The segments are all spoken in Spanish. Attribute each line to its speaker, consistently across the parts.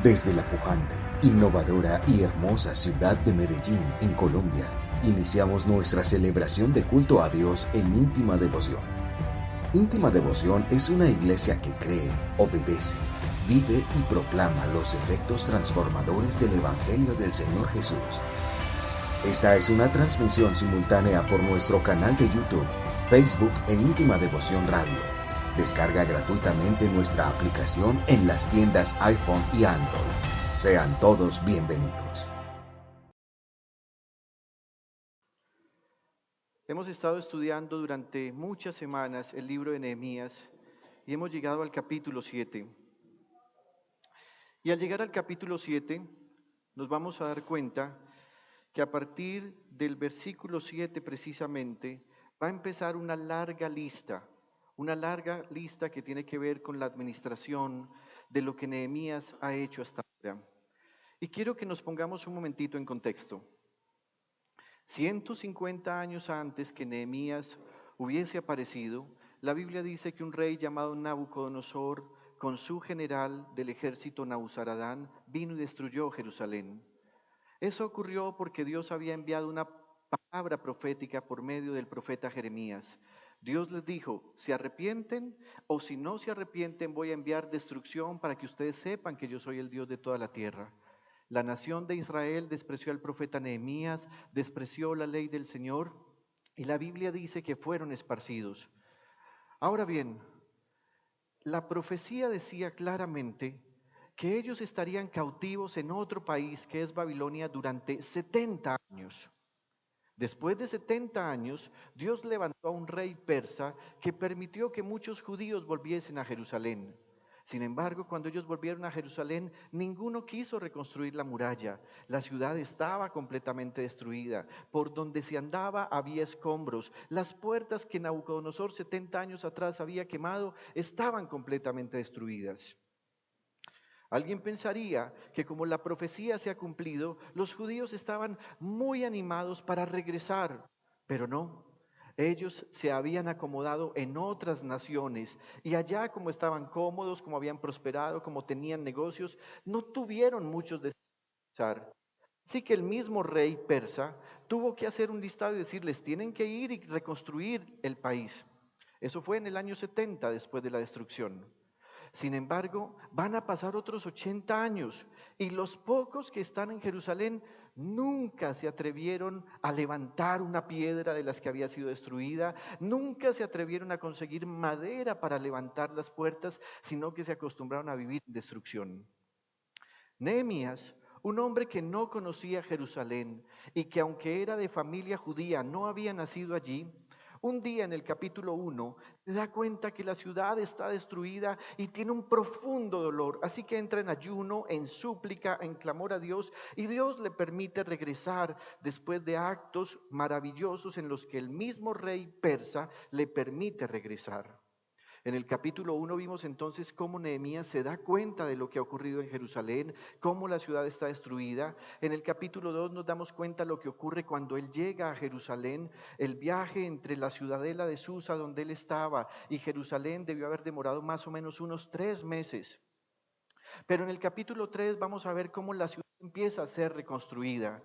Speaker 1: Desde la pujante, innovadora y hermosa ciudad de Medellín, en Colombia, iniciamos nuestra celebración de culto a Dios en íntima devoción. Íntima Devoción es una iglesia que cree, obedece, vive y proclama los efectos transformadores del Evangelio del Señor Jesús. Esta es una transmisión simultánea por nuestro canal de YouTube, Facebook e Íntima Devoción Radio. Descarga gratuitamente nuestra aplicación en las tiendas iPhone y Android. Sean todos bienvenidos.
Speaker 2: Hemos estado estudiando durante muchas semanas el libro de Nehemías y hemos llegado al capítulo 7. Y al llegar al capítulo 7 nos vamos a dar cuenta que a partir del versículo 7 precisamente va a empezar una larga lista que tiene que ver con la administración de lo que Nehemías ha hecho hasta ahora. Y quiero que nos pongamos un momentito en contexto. 150 años antes que Nehemías hubiese aparecido, la Biblia dice que un rey llamado Nabucodonosor, con su general del ejército Nabuzaradán, vino y destruyó Jerusalén. Eso ocurrió porque Dios había enviado una palabra profética por medio del profeta Jeremías. Dios les dijo, se arrepienten o si no se arrepienten voy a enviar destrucción para que ustedes sepan que yo soy el Dios de toda la tierra. La nación de Israel despreció al profeta Nehemías, despreció la ley del Señor y la Biblia dice que fueron esparcidos. Ahora bien, la profecía decía claramente que ellos estarían cautivos en otro país que es Babilonia durante 70 años. Después de 70 años, Dios levantó a un rey persa que permitió que muchos judíos volviesen a Jerusalén. Sin embargo, cuando ellos volvieron a Jerusalén, ninguno quiso reconstruir la muralla. La ciudad estaba completamente destruida. Por donde se andaba había escombros. Las puertas que Nabucodonosor 70 años atrás había quemado estaban completamente destruidas. Alguien pensaría que como la profecía se ha cumplido, los judíos estaban muy animados para regresar, pero no. Ellos se habían acomodado en otras naciones y allá como estaban cómodos, como habían prosperado, como tenían negocios, no tuvieron muchos deseos de regresar. Así que el mismo rey persa tuvo que hacer un listado y decirles, tienen que ir y reconstruir el país. Eso fue en el año 70 después de la destrucción. Sin embargo, van a pasar otros 80 años y los pocos que están en Jerusalén nunca se atrevieron a levantar una piedra de las que había sido destruida, nunca se atrevieron a conseguir madera para levantar las puertas, sino que se acostumbraron a vivir en destrucción. Nehemías, un hombre que no conocía Jerusalén y que aunque era de familia judía no había nacido allí, un día en el capítulo 1 se da cuenta que la ciudad está destruida y tiene un profundo dolor. Así que entra en ayuno, en súplica, en clamor a Dios y Dios le permite regresar después de actos maravillosos en los que el mismo rey persa le permite regresar. En el capítulo 1 vimos entonces cómo Nehemías se da cuenta de lo que ha ocurrido en Jerusalén, cómo la ciudad está destruida. En el capítulo 2 nos damos cuenta de lo que ocurre cuando él llega a Jerusalén. El viaje entre la ciudadela de Susa, donde él estaba, y Jerusalén debió haber demorado más o menos unos 3 meses. Pero en el capítulo 3 vamos a ver cómo la ciudad empieza a ser reconstruida.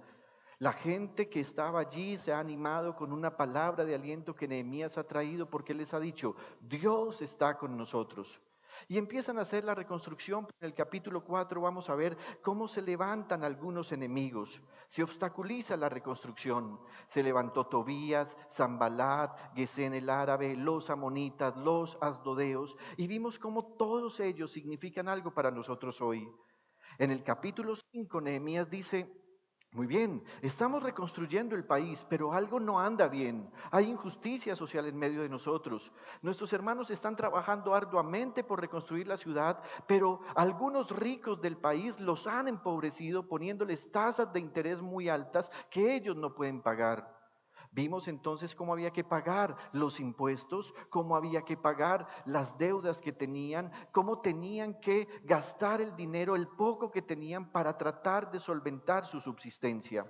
Speaker 2: La gente que estaba allí se ha animado con una palabra de aliento que Nehemías ha traído porque él les ha dicho, Dios está con nosotros. Y empiezan a hacer la reconstrucción. En el capítulo 4 vamos a ver cómo se levantan algunos enemigos. Se obstaculiza la reconstrucción. Se levantó Tobías, Sanballat, Gesén el árabe, los amonitas, los asdodeos. Y vimos cómo todos ellos significan algo para nosotros hoy. En el capítulo 5 Nehemías dice, muy bien, estamos reconstruyendo el país, pero algo no anda bien. Hay injusticia social en medio de nosotros. Nuestros hermanos están trabajando arduamente por reconstruir la ciudad, pero algunos ricos del país los han empobrecido poniéndoles tasas de interés muy altas que ellos no pueden pagar. Vimos entonces cómo había que pagar los impuestos, cómo había que pagar las deudas que tenían, cómo tenían que gastar el dinero, el poco que tenían para tratar de solventar su subsistencia.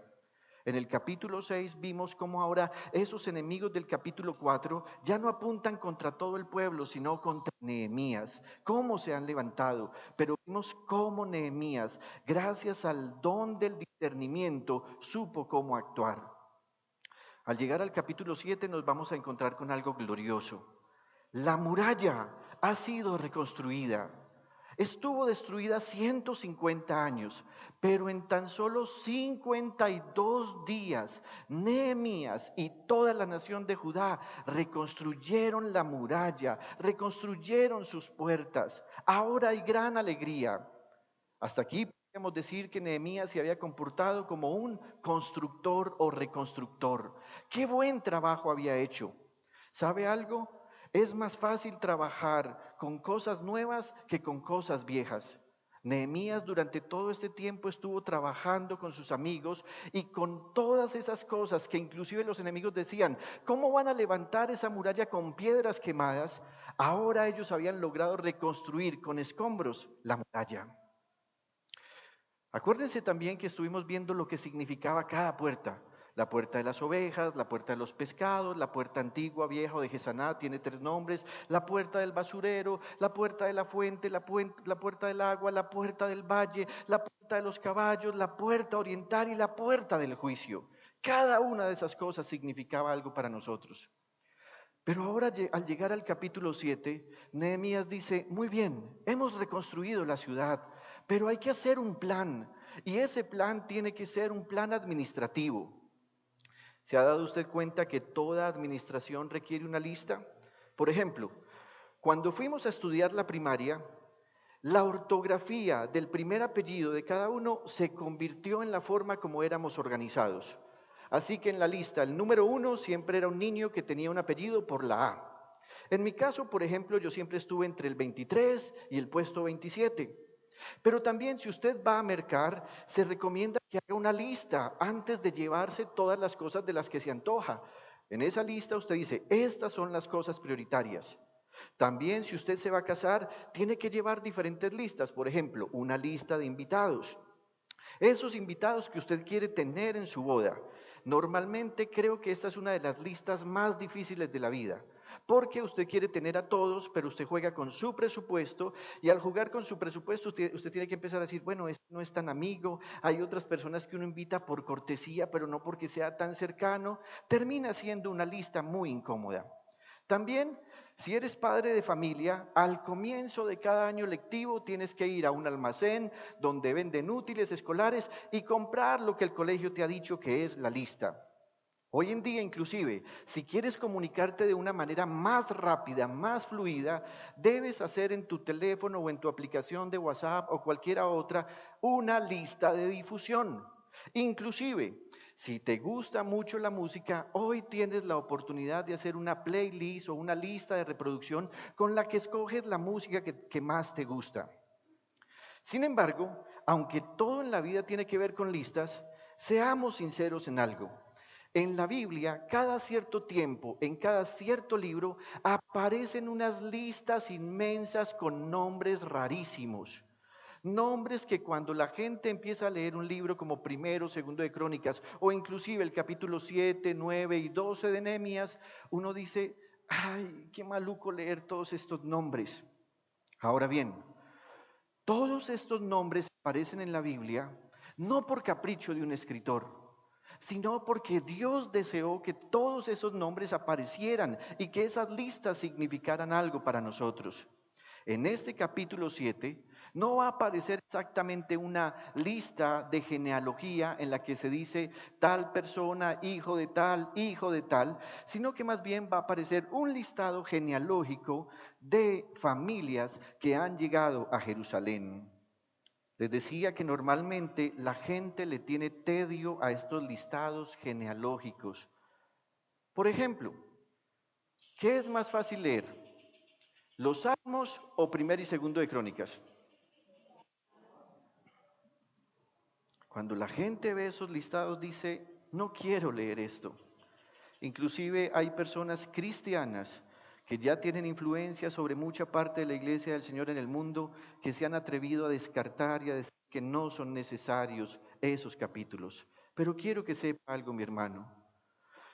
Speaker 2: En el capítulo 6 vimos cómo ahora esos enemigos del capítulo 4 ya no apuntan contra todo el pueblo, sino contra Nehemías. Cómo se han levantado, pero vimos cómo Nehemías, gracias al don del discernimiento, supo cómo actuar. Al llegar al capítulo 7 nos vamos a encontrar con algo glorioso. La muralla ha sido reconstruida. Estuvo destruida 150 años, pero en tan solo 52 días, Nehemías y toda la nación de Judá reconstruyeron la muralla, reconstruyeron sus puertas. Ahora hay gran alegría. Hasta aquí podríamos decir que Nehemías se había comportado como un constructor o reconstructor. ¡Qué buen trabajo había hecho! ¿Sabe algo? Es más fácil trabajar con cosas nuevas que con cosas viejas. Nehemías durante todo este tiempo estuvo trabajando con sus amigos y con todas esas cosas que inclusive los enemigos decían, ¿cómo van a levantar esa muralla con piedras quemadas? Ahora ellos habían logrado reconstruir con escombros la muralla. Acuérdense también que estuvimos viendo lo que significaba cada puerta. La puerta de las ovejas, la puerta de los pescados, la puerta antigua, vieja o de Gesaná, tiene 3 nombres, la puerta del basurero, la puerta de la fuente, la puerta del agua, la puerta del valle, la puerta de los caballos, la puerta oriental y la puerta del juicio. Cada una de esas cosas significaba algo para nosotros. Pero ahora al llegar al capítulo 7, Nehemías dice, muy bien, hemos reconstruido la ciudad, pero hay que hacer un plan, y ese plan tiene que ser un plan administrativo. ¿Se ha dado usted cuenta que toda administración requiere una lista? Por ejemplo, cuando fuimos a estudiar la primaria, la ortografía del primer apellido de cada uno se convirtió en la forma como éramos organizados. Así que en la lista, el número 1 siempre era un niño que tenía un apellido por la A. En mi caso, por ejemplo, yo siempre estuve entre el 23 y el puesto 27. Pero también si usted va a mercar, se recomienda que haga una lista antes de llevarse todas las cosas de las que se antoja. En esa lista usted dice, estas son las cosas prioritarias. También si usted se va a casar, tiene que llevar diferentes listas. Por ejemplo, una lista de invitados. Esos invitados que usted quiere tener en su boda. Normalmente creo que esta es una de las listas más difíciles de la vida, porque usted quiere tener a todos, pero usted juega con su presupuesto y al jugar con su presupuesto usted tiene que empezar a decir, bueno, este no es tan amigo, hay otras personas que uno invita por cortesía, pero no porque sea tan cercano, termina siendo una lista muy incómoda. También, si eres padre de familia, al comienzo de cada año lectivo tienes que ir a un almacén donde venden útiles escolares y comprar lo que el colegio te ha dicho que es la lista. Hoy en día, inclusive, si quieres comunicarte de una manera más rápida, más fluida, debes hacer en tu teléfono o en tu aplicación de WhatsApp o cualquiera otra una lista de difusión. Inclusive, si te gusta mucho la música, hoy tienes la oportunidad de hacer una playlist o una lista de reproducción con la que escoges la música que más te gusta. Sin embargo, aunque todo en la vida tiene que ver con listas, seamos sinceros en algo. En la Biblia, cada cierto tiempo, en cada cierto libro, aparecen unas listas inmensas con nombres rarísimos. Nombres que cuando la gente empieza a leer un libro como Primero, Segundo de Crónicas, o inclusive el capítulo 7, 9 y 12 de Nehemías, uno dice, ay, qué maluco leer todos estos nombres. Ahora bien, todos estos nombres aparecen en la Biblia no por capricho de un escritor, sino porque Dios deseó que todos esos nombres aparecieran y que esas listas significaran algo para nosotros. En este capítulo 7 no va a aparecer exactamente una lista de genealogía en la que se dice tal persona, hijo de tal, sino que más bien va a aparecer un listado genealógico de familias que han llegado a Jerusalén. Les decía que normalmente la gente le tiene tedio a estos listados genealógicos. Por ejemplo, ¿qué es más fácil leer? ¿Los Salmos o Primero y Segundo de Crónicas? Cuando la gente ve esos listados dice, no quiero leer esto. Inclusive hay personas cristianas que ya tienen influencia sobre mucha parte de la iglesia del Señor en el mundo, que se han atrevido a descartar y a decir que no son necesarios esos capítulos. Pero quiero que sepa algo, mi hermano.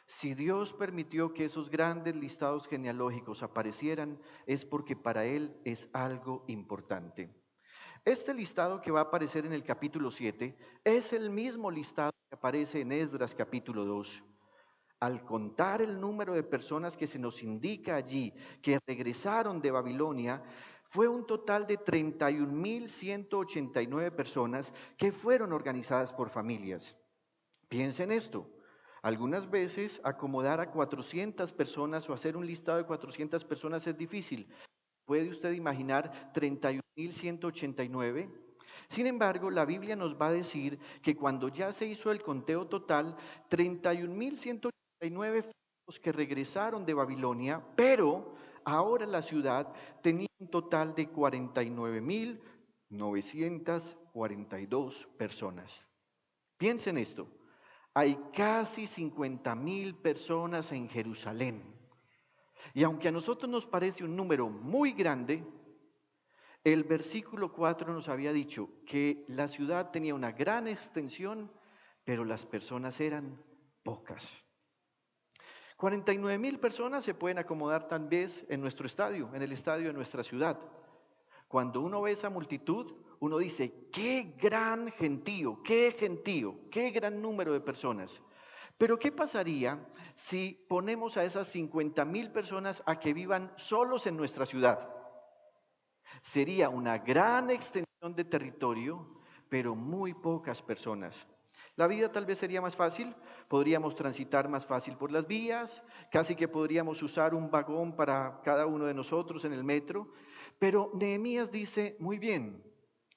Speaker 2: Si Dios permitió que esos grandes listados genealógicos aparecieran, es porque para Él es algo importante. Este listado que va a aparecer en el capítulo 7 es el mismo listado que aparece en Esdras capítulo 2. Al contar el número de personas que se nos indica allí que regresaron de Babilonia, fue un total de 31.189 personas que fueron organizadas por familias. Piensen esto. Algunas veces acomodar a 400 personas o hacer un listado de 400 personas es difícil. ¿Puede usted imaginar 31.189? Sin embargo, la Biblia nos va a decir que cuando ya se hizo el conteo total, 31.189 fueron los que regresaron de Babilonia, pero ahora la ciudad tenía un total de 49.942 personas. Piensen esto, hay casi 50.000 personas en Jerusalén. Y aunque a nosotros nos parece un número muy grande, el versículo 4 nos había dicho que la ciudad tenía una gran extensión, pero las personas eran pocas. 49.000 personas se pueden acomodar tal vez en nuestro estadio, en el estadio de nuestra ciudad. Cuando uno ve esa multitud, uno dice, qué gran gentío, qué gran número de personas. Pero ¿qué pasaría si ponemos a esas 50.000 personas a que vivan solos en nuestra ciudad? Sería una gran extensión de territorio, pero muy pocas personas. La vida tal vez sería más fácil, podríamos transitar más fácil por las vías, casi que podríamos usar un vagón para cada uno de nosotros en el metro, pero Nehemías dice, muy bien,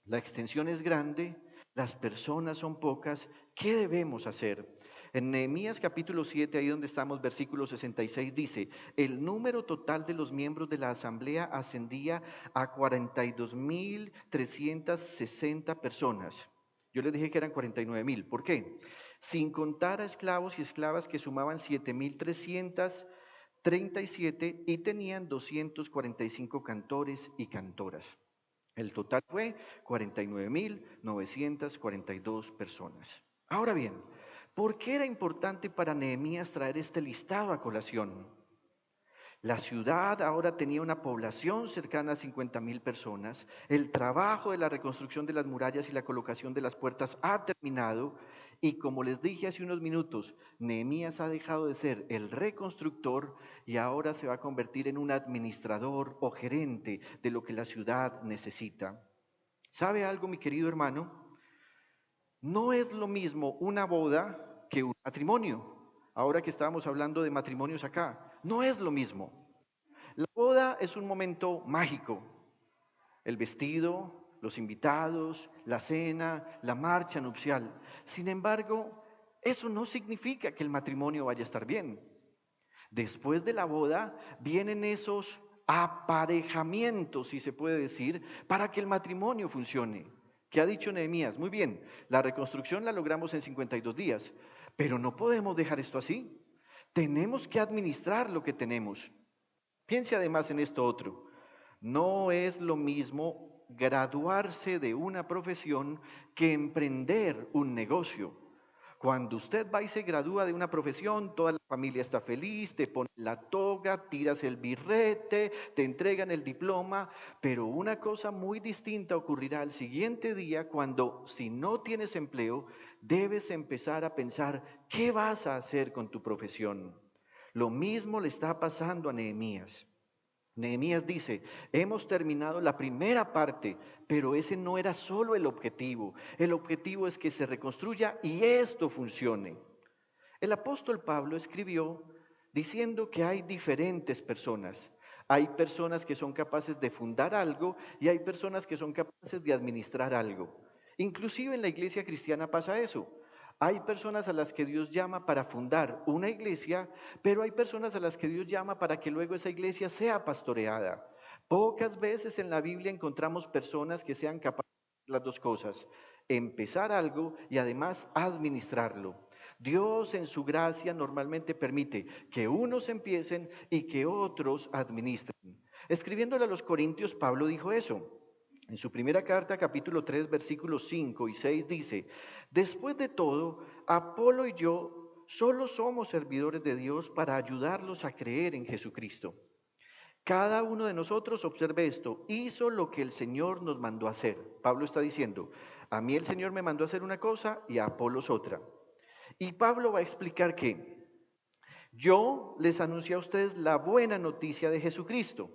Speaker 2: la extensión es grande, las personas son pocas, ¿qué debemos hacer? En Nehemías capítulo 7, ahí donde estamos, versículo 66, dice, el número total de los miembros de la asamblea ascendía a 42.360 personas. Yo les dije que eran 49.000. ¿Por qué? Sin contar a esclavos y esclavas que sumaban 7.337 y tenían 245 cantores y cantoras. El total fue 49.942 personas. Ahora bien, ¿por qué era importante para Nehemías traer este listado a colación? La ciudad ahora tenía una población cercana a 50.000 personas. El trabajo de la reconstrucción de las murallas y la colocación de las puertas ha terminado. Y como les dije hace unos minutos, Nehemías ha dejado de ser el reconstructor y ahora se va a convertir en un administrador o gerente de lo que la ciudad necesita. ¿Sabe algo, mi querido hermano? No es lo mismo una boda que un matrimonio. Ahora que estábamos hablando de matrimonios acá, no es lo mismo. La boda es un momento mágico. El vestido, los invitados, la cena, la marcha nupcial. Sin embargo, eso no significa que el matrimonio vaya a estar bien. Después de la boda vienen esos aparejamientos, si se puede decir, para que el matrimonio funcione. ¿Qué ha dicho Nehemías? Muy bien, la reconstrucción la logramos en 52 días, pero no podemos dejar esto así. Tenemos que administrar lo que tenemos. Piense además en esto otro. No es lo mismo graduarse de una profesión que emprender un negocio. Cuando usted va y se gradúa de una profesión, toda la familia está feliz, te ponen la toga, tiras el birrete, te entregan el diploma, pero una cosa muy distinta ocurrirá al siguiente día cuando, si no tienes empleo, debes empezar a pensar qué vas a hacer con tu profesión. Lo mismo le está pasando a Nehemías. Nehemías dice, hemos terminado la primera parte, pero ese no era solo el objetivo. El objetivo es que se reconstruya y esto funcione. El apóstol Pablo escribió diciendo que hay diferentes personas. Hay personas que son capaces de fundar algo y hay personas que son capaces de administrar algo. Inclusive en la iglesia cristiana pasa eso. Hay personas a las que Dios llama para fundar una iglesia, pero hay personas a las que Dios llama para que luego esa iglesia sea pastoreada. Pocas veces en la Biblia encontramos personas que sean capaces de las dos cosas, empezar algo y además administrarlo. Dios en su gracia normalmente permite que unos empiecen y que otros administren. Escribiéndole a los Corintios, Pablo dijo eso. En su primera carta, capítulo 3, versículos 5 y 6 dice, después de todo, Apolo y yo solo somos servidores de Dios para ayudarlos a creer en Jesucristo. Cada uno de nosotros, observe esto, hizo lo que el Señor nos mandó a hacer. Pablo está diciendo, a mí el Señor me mandó a hacer una cosa y a Apolos otra. Y Pablo va a explicar que yo les anuncié a ustedes la buena noticia de Jesucristo.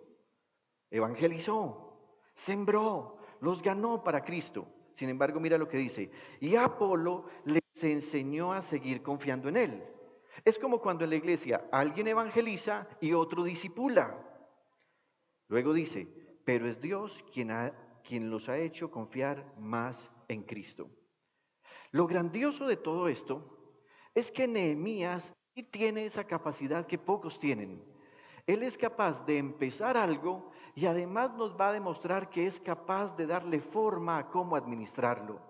Speaker 2: Evangelizó, sembró, los ganó para Cristo. Sin embargo, mira lo que dice. Y Apolo les enseñó a seguir confiando en él. Es como cuando en la iglesia alguien evangeliza y otro discipula. Luego dice, pero es Dios quien los ha hecho confiar más en Cristo. Lo grandioso de todo esto es que Nehemías sí tiene esa capacidad que pocos tienen. Él es capaz de empezar algo y además nos va a demostrar que es capaz de darle forma a cómo administrarlo.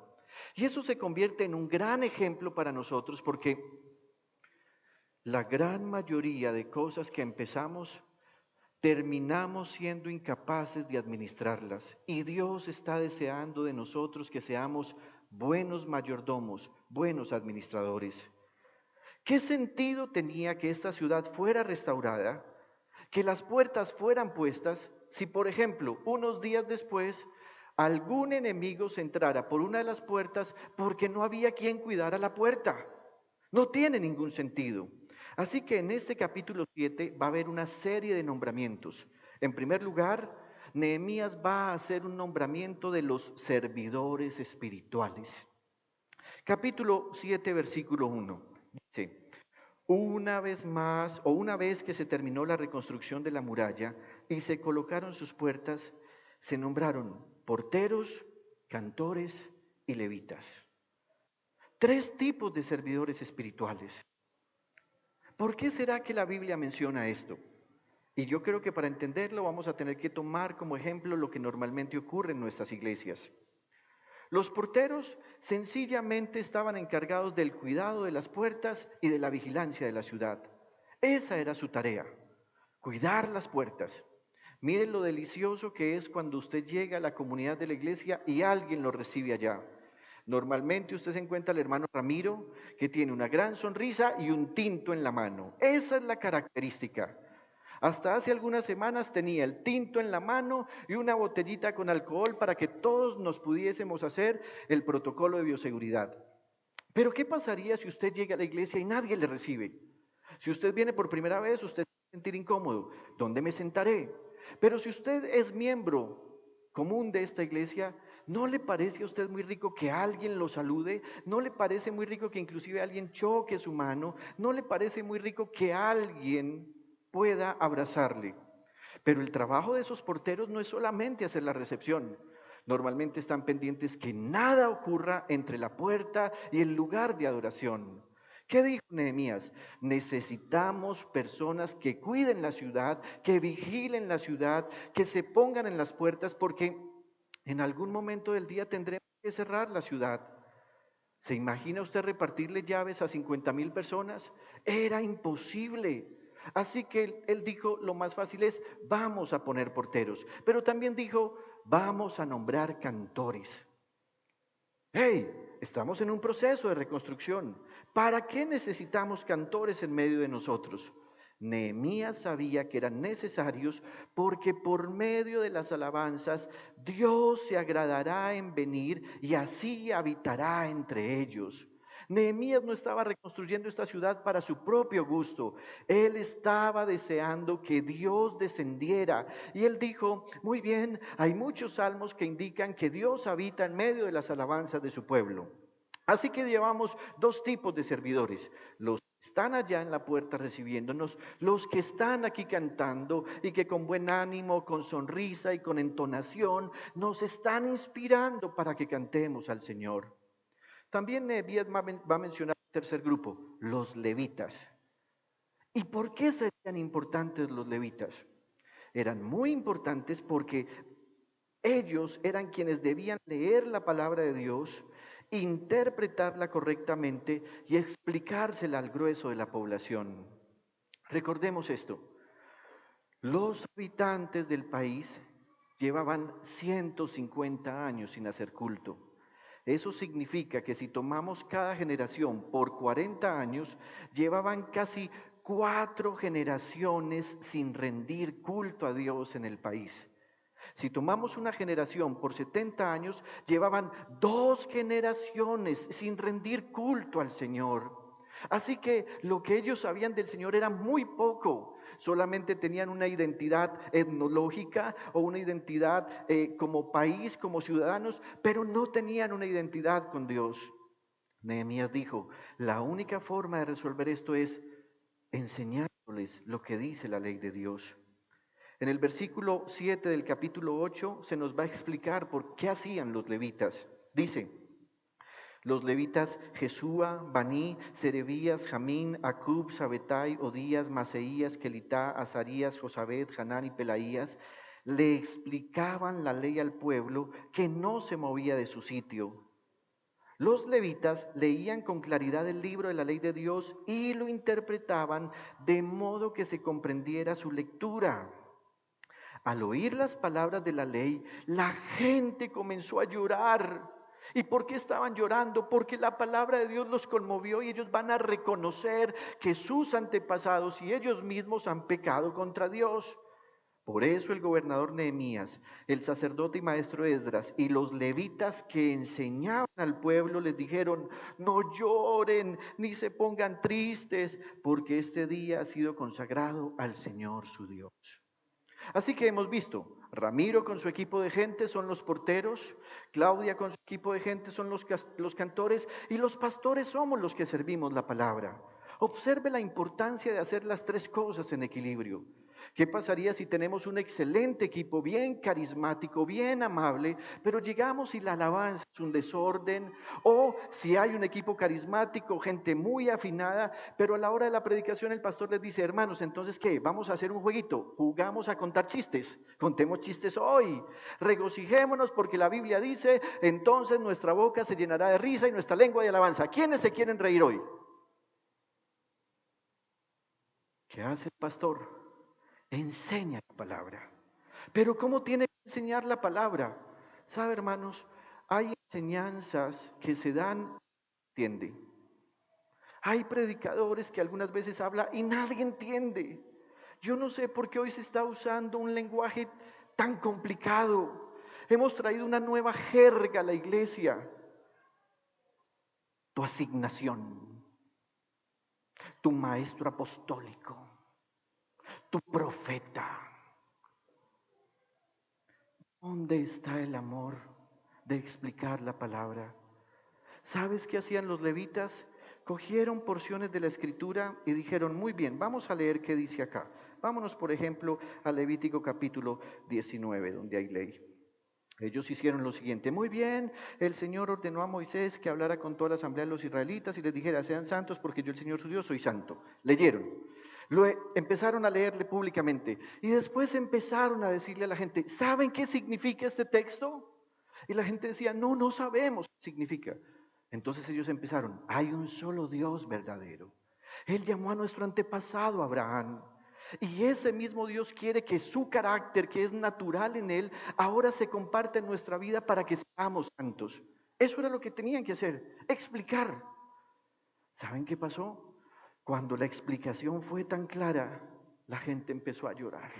Speaker 2: Y eso se convierte en un gran ejemplo para nosotros porque la gran mayoría de cosas que empezamos terminamos siendo incapaces de administrarlas. Y Dios está deseando de nosotros que seamos buenos mayordomos, buenos administradores. ¿Qué sentido tenía que esta ciudad fuera restaurada, que las puertas fueran puestas, si por ejemplo unos días después algún enemigo se entrara por una de las puertas porque no había quien cuidara la puerta? No tiene ningún sentido. Así que en este capítulo 7 va a haber una serie de nombramientos. En primer lugar, Nehemías va a hacer un nombramiento de los servidores espirituales. Capítulo 7, versículo 1. Dice, una vez que se terminó la reconstrucción de la muralla y se colocaron sus puertas, se nombraron porteros, cantores y levitas. 3 tipos de servidores espirituales. ¿Por qué será que la Biblia menciona esto? Y yo creo que para entenderlo vamos a tener que tomar como ejemplo lo que normalmente ocurre en nuestras iglesias. Los porteros sencillamente estaban encargados del cuidado de las puertas y de la vigilancia de la ciudad. Esa era su tarea, cuidar las puertas. Miren lo delicioso que es cuando usted llega a la comunidad de la iglesia y alguien lo recibe allá. Normalmente usted se encuentra al hermano Ramiro, que tiene una gran sonrisa y un tinto en la mano. Esa es la característica. Hasta hace algunas semanas tenía el tinto en la mano y una botellita con alcohol para que todos nos pudiésemos hacer el protocolo de bioseguridad. Pero ¿qué pasaría si usted llega a la iglesia y nadie le recibe? Si usted viene por primera vez, usted se va a sentir incómodo. ¿Dónde me sentaré? Pero si usted es miembro común de esta iglesia, ¿no le parece a usted muy rico que alguien lo salude? ¿No le parece muy rico que inclusive alguien choque su mano? ¿No le parece muy rico que alguien pueda abrazarle? Pero el trabajo de esos porteros no es solamente hacer la recepción. Normalmente están pendientes que nada ocurra entre la puerta y el lugar de adoración. ¿Qué dijo Nehemías? Necesitamos personas que cuiden la ciudad, que vigilen la ciudad, que se pongan en las puertas, porque en algún momento del día tendremos que cerrar la ciudad. ¿Se imagina usted repartirle llaves a 50,000 personas? Era imposible. Así que él dijo, lo más fácil es, vamos a poner porteros. Pero también dijo, vamos a nombrar cantores. ¡Hey! Estamos en un proceso de reconstrucción. ¿Para qué necesitamos cantores en medio de nosotros? Nehemías sabía que eran necesarios porque por medio de las alabanzas Dios se agradará en venir y así habitará entre ellos. Nehemías no estaba reconstruyendo esta ciudad para su propio gusto. Él estaba deseando que Dios descendiera. Y él dijo, muy bien, hay muchos salmos que indican que Dios habita en medio de las alabanzas de su pueblo. Así que llevamos 2 tipos de servidores, los que están allá en la puerta recibiéndonos, los que están aquí cantando y que con buen ánimo, con sonrisa y con entonación nos están inspirando para que cantemos al Señor. También Nehemías va a mencionar un tercer grupo, los levitas. ¿Y por qué serían importantes los levitas? Eran muy importantes porque ellos eran quienes debían leer la palabra de Dios, interpretarla correctamente y explicársela al grueso de la población. Recordemos esto, los habitantes del país llevaban 150 años sin hacer culto. Eso significa que si tomamos cada generación por 40 años, llevaban casi 4 generaciones sin rendir culto a Dios en el país. Si tomamos una generación por 70 años, llevaban 2 generaciones sin rendir culto al Señor. Así que lo que ellos sabían del Señor era muy poco. Solamente tenían una identidad etnológica o una identidad como país, como ciudadanos, pero no tenían una identidad con Dios. Nehemías dijo, la única forma de resolver esto es enseñándoles lo que dice la ley de Dios. En el versículo 7 del capítulo 8 se nos va a explicar por qué hacían los levitas. Dice, los levitas Jesúa, Baní, Serebías, Jamín, Acub, Sabetai, Odías, Maseías, Kelitá, Azarías, Josabed, Hanán y Pelaías le explicaban la ley al pueblo que no se movía de su sitio. Los levitas leían con claridad el libro de la ley de Dios y lo interpretaban de modo que se comprendiera su lectura. Al oír las palabras de la ley, la gente comenzó a llorar. ¿Y por qué estaban llorando? Porque la palabra de Dios los conmovió y ellos van a reconocer que sus antepasados y ellos mismos han pecado contra Dios. Por eso el gobernador Nehemías, el sacerdote y maestro Esdras y los levitas que enseñaban al pueblo les dijeron, no lloren ni se pongan tristes, porque este día ha sido consagrado al Señor su Dios. Así que hemos visto, Ramiro con su equipo de gente son los porteros, Claudia con su equipo de gente son los cantores y los pastores somos los que servimos la palabra. Observe la importancia de hacer las 3 cosas en equilibrio. ¿Qué pasaría si tenemos un excelente equipo, bien carismático, bien amable, pero llegamos y la alabanza es un desorden? O si hay un equipo carismático, gente muy afinada, pero a la hora de la predicación el pastor les dice, hermanos, entonces ¿qué? Vamos a hacer un jueguito, jugamos a contar chistes, contemos chistes hoy, regocijémonos porque la Biblia dice, entonces nuestra boca se llenará de risa y nuestra lengua de alabanza. ¿Quiénes se quieren reír hoy? ¿Qué hace el pastor? Enseña la palabra. Pero ¿cómo tiene que enseñar la palabra? ¿Sabe, hermanos? Hay enseñanzas que se dan, entiende. Hay predicadores que algunas veces hablan y nadie entiende. Yo no sé por qué hoy se está usando un lenguaje tan complicado. Hemos traído una nueva jerga a la iglesia. Tu asignación, tu maestro apostólico, tu profeta. ¿Dónde está el amor de explicar la palabra? ¿Sabes qué hacían los levitas? Cogieron porciones de la escritura y dijeron, muy bien, vamos a leer qué dice acá. Vámonos, por ejemplo, a Levítico capítulo 19, donde hay ley. Ellos hicieron lo siguiente, muy bien, el Señor ordenó a Moisés que hablara con toda la asamblea de los israelitas y les dijera, sean santos porque yo el Señor su Dios soy santo. Leyeron. Empezaron a leerle públicamente y después empezaron a decirle a la gente, ¿saben qué significa este texto? Y la gente decía, no, no sabemos qué significa. Entonces ellos empezaron, hay un solo Dios verdadero. Él llamó a nuestro antepasado Abraham. Y ese mismo Dios quiere que su carácter, que es natural en Él, ahora se comparta en nuestra vida para que seamos santos. Eso era lo que tenían que hacer, explicar. ¿Saben qué pasó? Cuando la explicación fue tan clara, la gente empezó a llorar.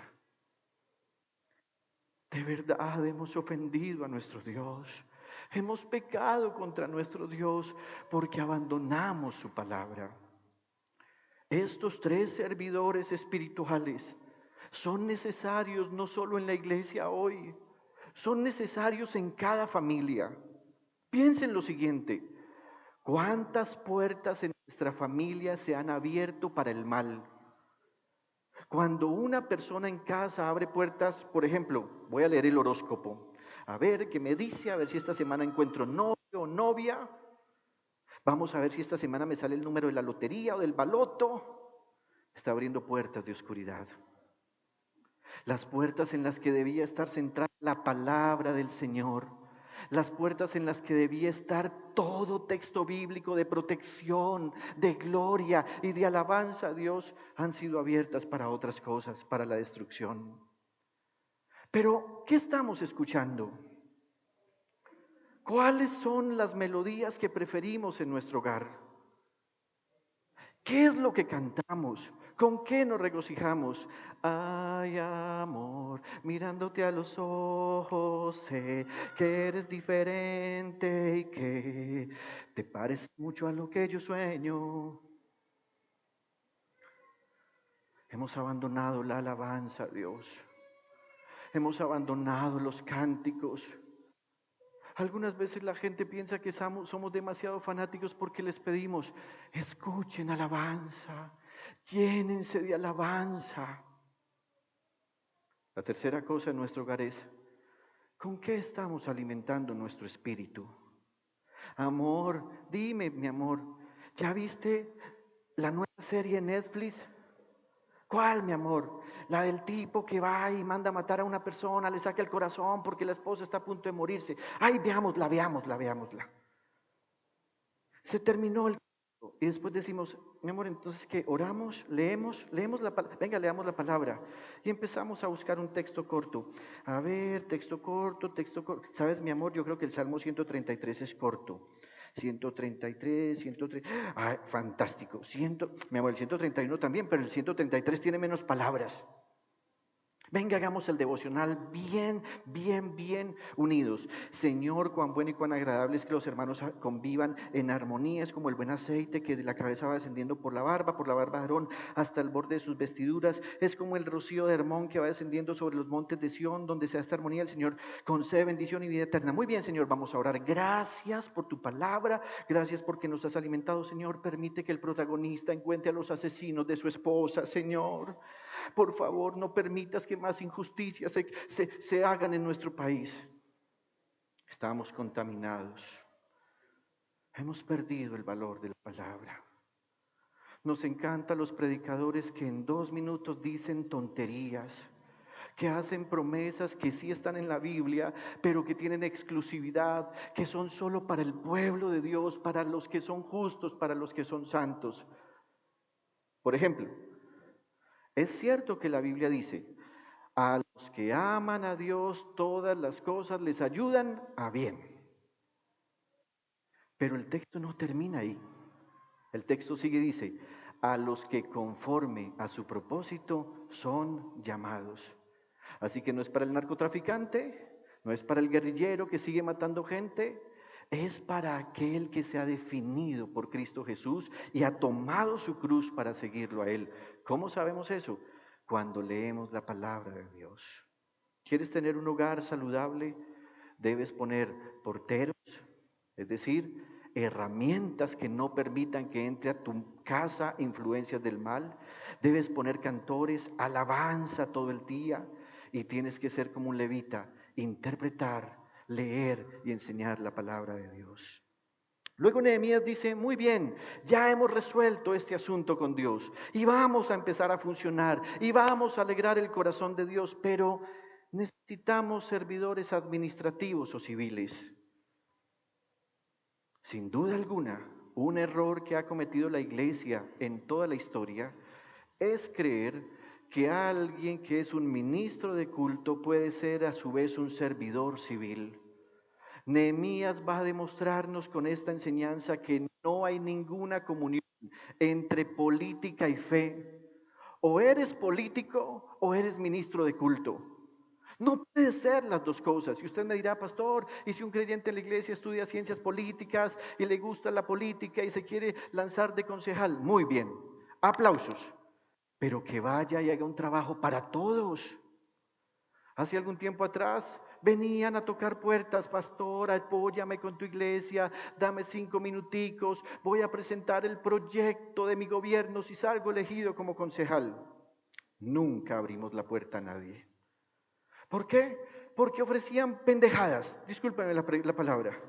Speaker 2: De verdad hemos ofendido a nuestro Dios. Hemos pecado contra nuestro Dios porque abandonamos su palabra. Estos 3 servidores espirituales son necesarios no solo en la iglesia hoy, son necesarios en cada familia. Piensen lo siguiente, ¿cuántas puertas en nuestra familia se han abierto para el mal? Cuando una persona en casa abre puertas, por ejemplo, voy a leer el horóscopo, a ver qué me dice, a ver si esta semana encuentro novio o novia, vamos a ver si esta semana me sale el número de la lotería o del baloto. Está abriendo puertas de oscuridad. Las puertas en las que debía estar centrada la palabra del Señor. Las puertas en las que debía estar todo texto bíblico de protección, de gloria y de alabanza a Dios han sido abiertas para otras cosas, para la destrucción. Pero, ¿qué estamos escuchando? ¿Cuáles son las melodías que preferimos en nuestro hogar? ¿Qué es lo que cantamos? ¿Con qué nos regocijamos? Ay, amor, mirándote a los ojos, sé que eres diferente y que te pareces mucho a lo que yo sueño. Hemos abandonado la alabanza a Dios. Hemos abandonado los cánticos. Algunas veces la gente piensa que somos demasiado fanáticos porque les pedimos, escuchen alabanza, llénense de alabanza. La tercera cosa en nuestro hogar es, ¿con qué estamos alimentando nuestro espíritu? Amor, dime, mi amor, ¿ya viste la nueva serie en Netflix? ¿Cuál, mi amor? La del tipo que va y manda a matar a una persona, le saca el corazón porque la esposa está a punto de morirse. Ay, veámosla, veámosla, veámosla. Se terminó el tiempo y después decimos, mi amor, entonces que oramos, leemos la palabra, venga, leamos la palabra y empezamos a buscar un texto corto. A ver, texto corto, texto corto. ¿Sabes, mi amor? Yo creo que el Salmo 133 es corto. 133, 103, ay, fantástico. Mi amor, el 131 también, pero el 133 tiene menos palabras. Venga, hagamos el devocional bien, bien, bien unidos. Señor, cuán bueno y cuán agradable es que los hermanos convivan en armonía. Es como el buen aceite que de la cabeza va descendiendo por la barba de Aarón hasta el borde de sus vestiduras. Es como el rocío de Hermón que va descendiendo sobre los montes de Sión, donde se da esta armonía. El Señor concede bendición y vida eterna. Muy bien, Señor, vamos a orar. Gracias por tu palabra. Gracias porque nos has alimentado, Señor. Permite que el protagonista encuentre a los asesinos de su esposa, Señor. Por favor, no permitas que más injusticias se hagan en nuestro país. Estamos contaminados. Hemos perdido el valor de la palabra. Nos encantan los predicadores que en 2 minutos dicen tonterías, que hacen promesas que sí están en la Biblia, pero que tienen exclusividad, que son solo para el pueblo de Dios, para los que son justos, para los que son santos. Por ejemplo, es cierto que la Biblia dice, a los que aman a Dios, todas las cosas les ayudan a bien. Pero el texto no termina ahí. El texto sigue y dice, a los que conforme a su propósito son llamados. Así que no es para el narcotraficante, no es para el guerrillero que sigue matando gente, es para aquel que se ha definido por Cristo Jesús y ha tomado su cruz para seguirlo a Él. ¿Cómo sabemos eso? Cuando leemos la palabra de Dios. ¿Quieres tener un hogar saludable? Debes poner porteros, es decir, herramientas que no permitan que entre a tu casa influencias del mal. Debes poner cantores, alabanza todo el día. Y tienes que ser como un levita, interpretar, leer y enseñar la palabra de Dios. Luego Nehemías dice, muy bien, ya hemos resuelto este asunto con Dios y vamos a empezar a funcionar y vamos a alegrar el corazón de Dios, pero necesitamos servidores administrativos o civiles. Sin duda alguna, un error que ha cometido la iglesia en toda la historia es creer que alguien que es un ministro de culto puede ser a su vez un servidor civil. Nehemías va a demostrarnos con esta enseñanza que no hay ninguna comunión entre política y fe. O eres político o eres ministro de culto. No puede ser las dos cosas. Y usted me dirá, pastor, y si un creyente en la iglesia estudia ciencias políticas y le gusta la política y se quiere lanzar de concejal, muy bien, aplausos. Pero que vaya y haga un trabajo para todos. Hace algún tiempo atrás venían a tocar puertas, pastor, apóyame con tu iglesia, dame 5 minuticos, voy a presentar el proyecto de mi gobierno si salgo elegido como concejal. Nunca abrimos la puerta a nadie. ¿Por qué? Porque ofrecían pendejadas, discúlpenme la palabra.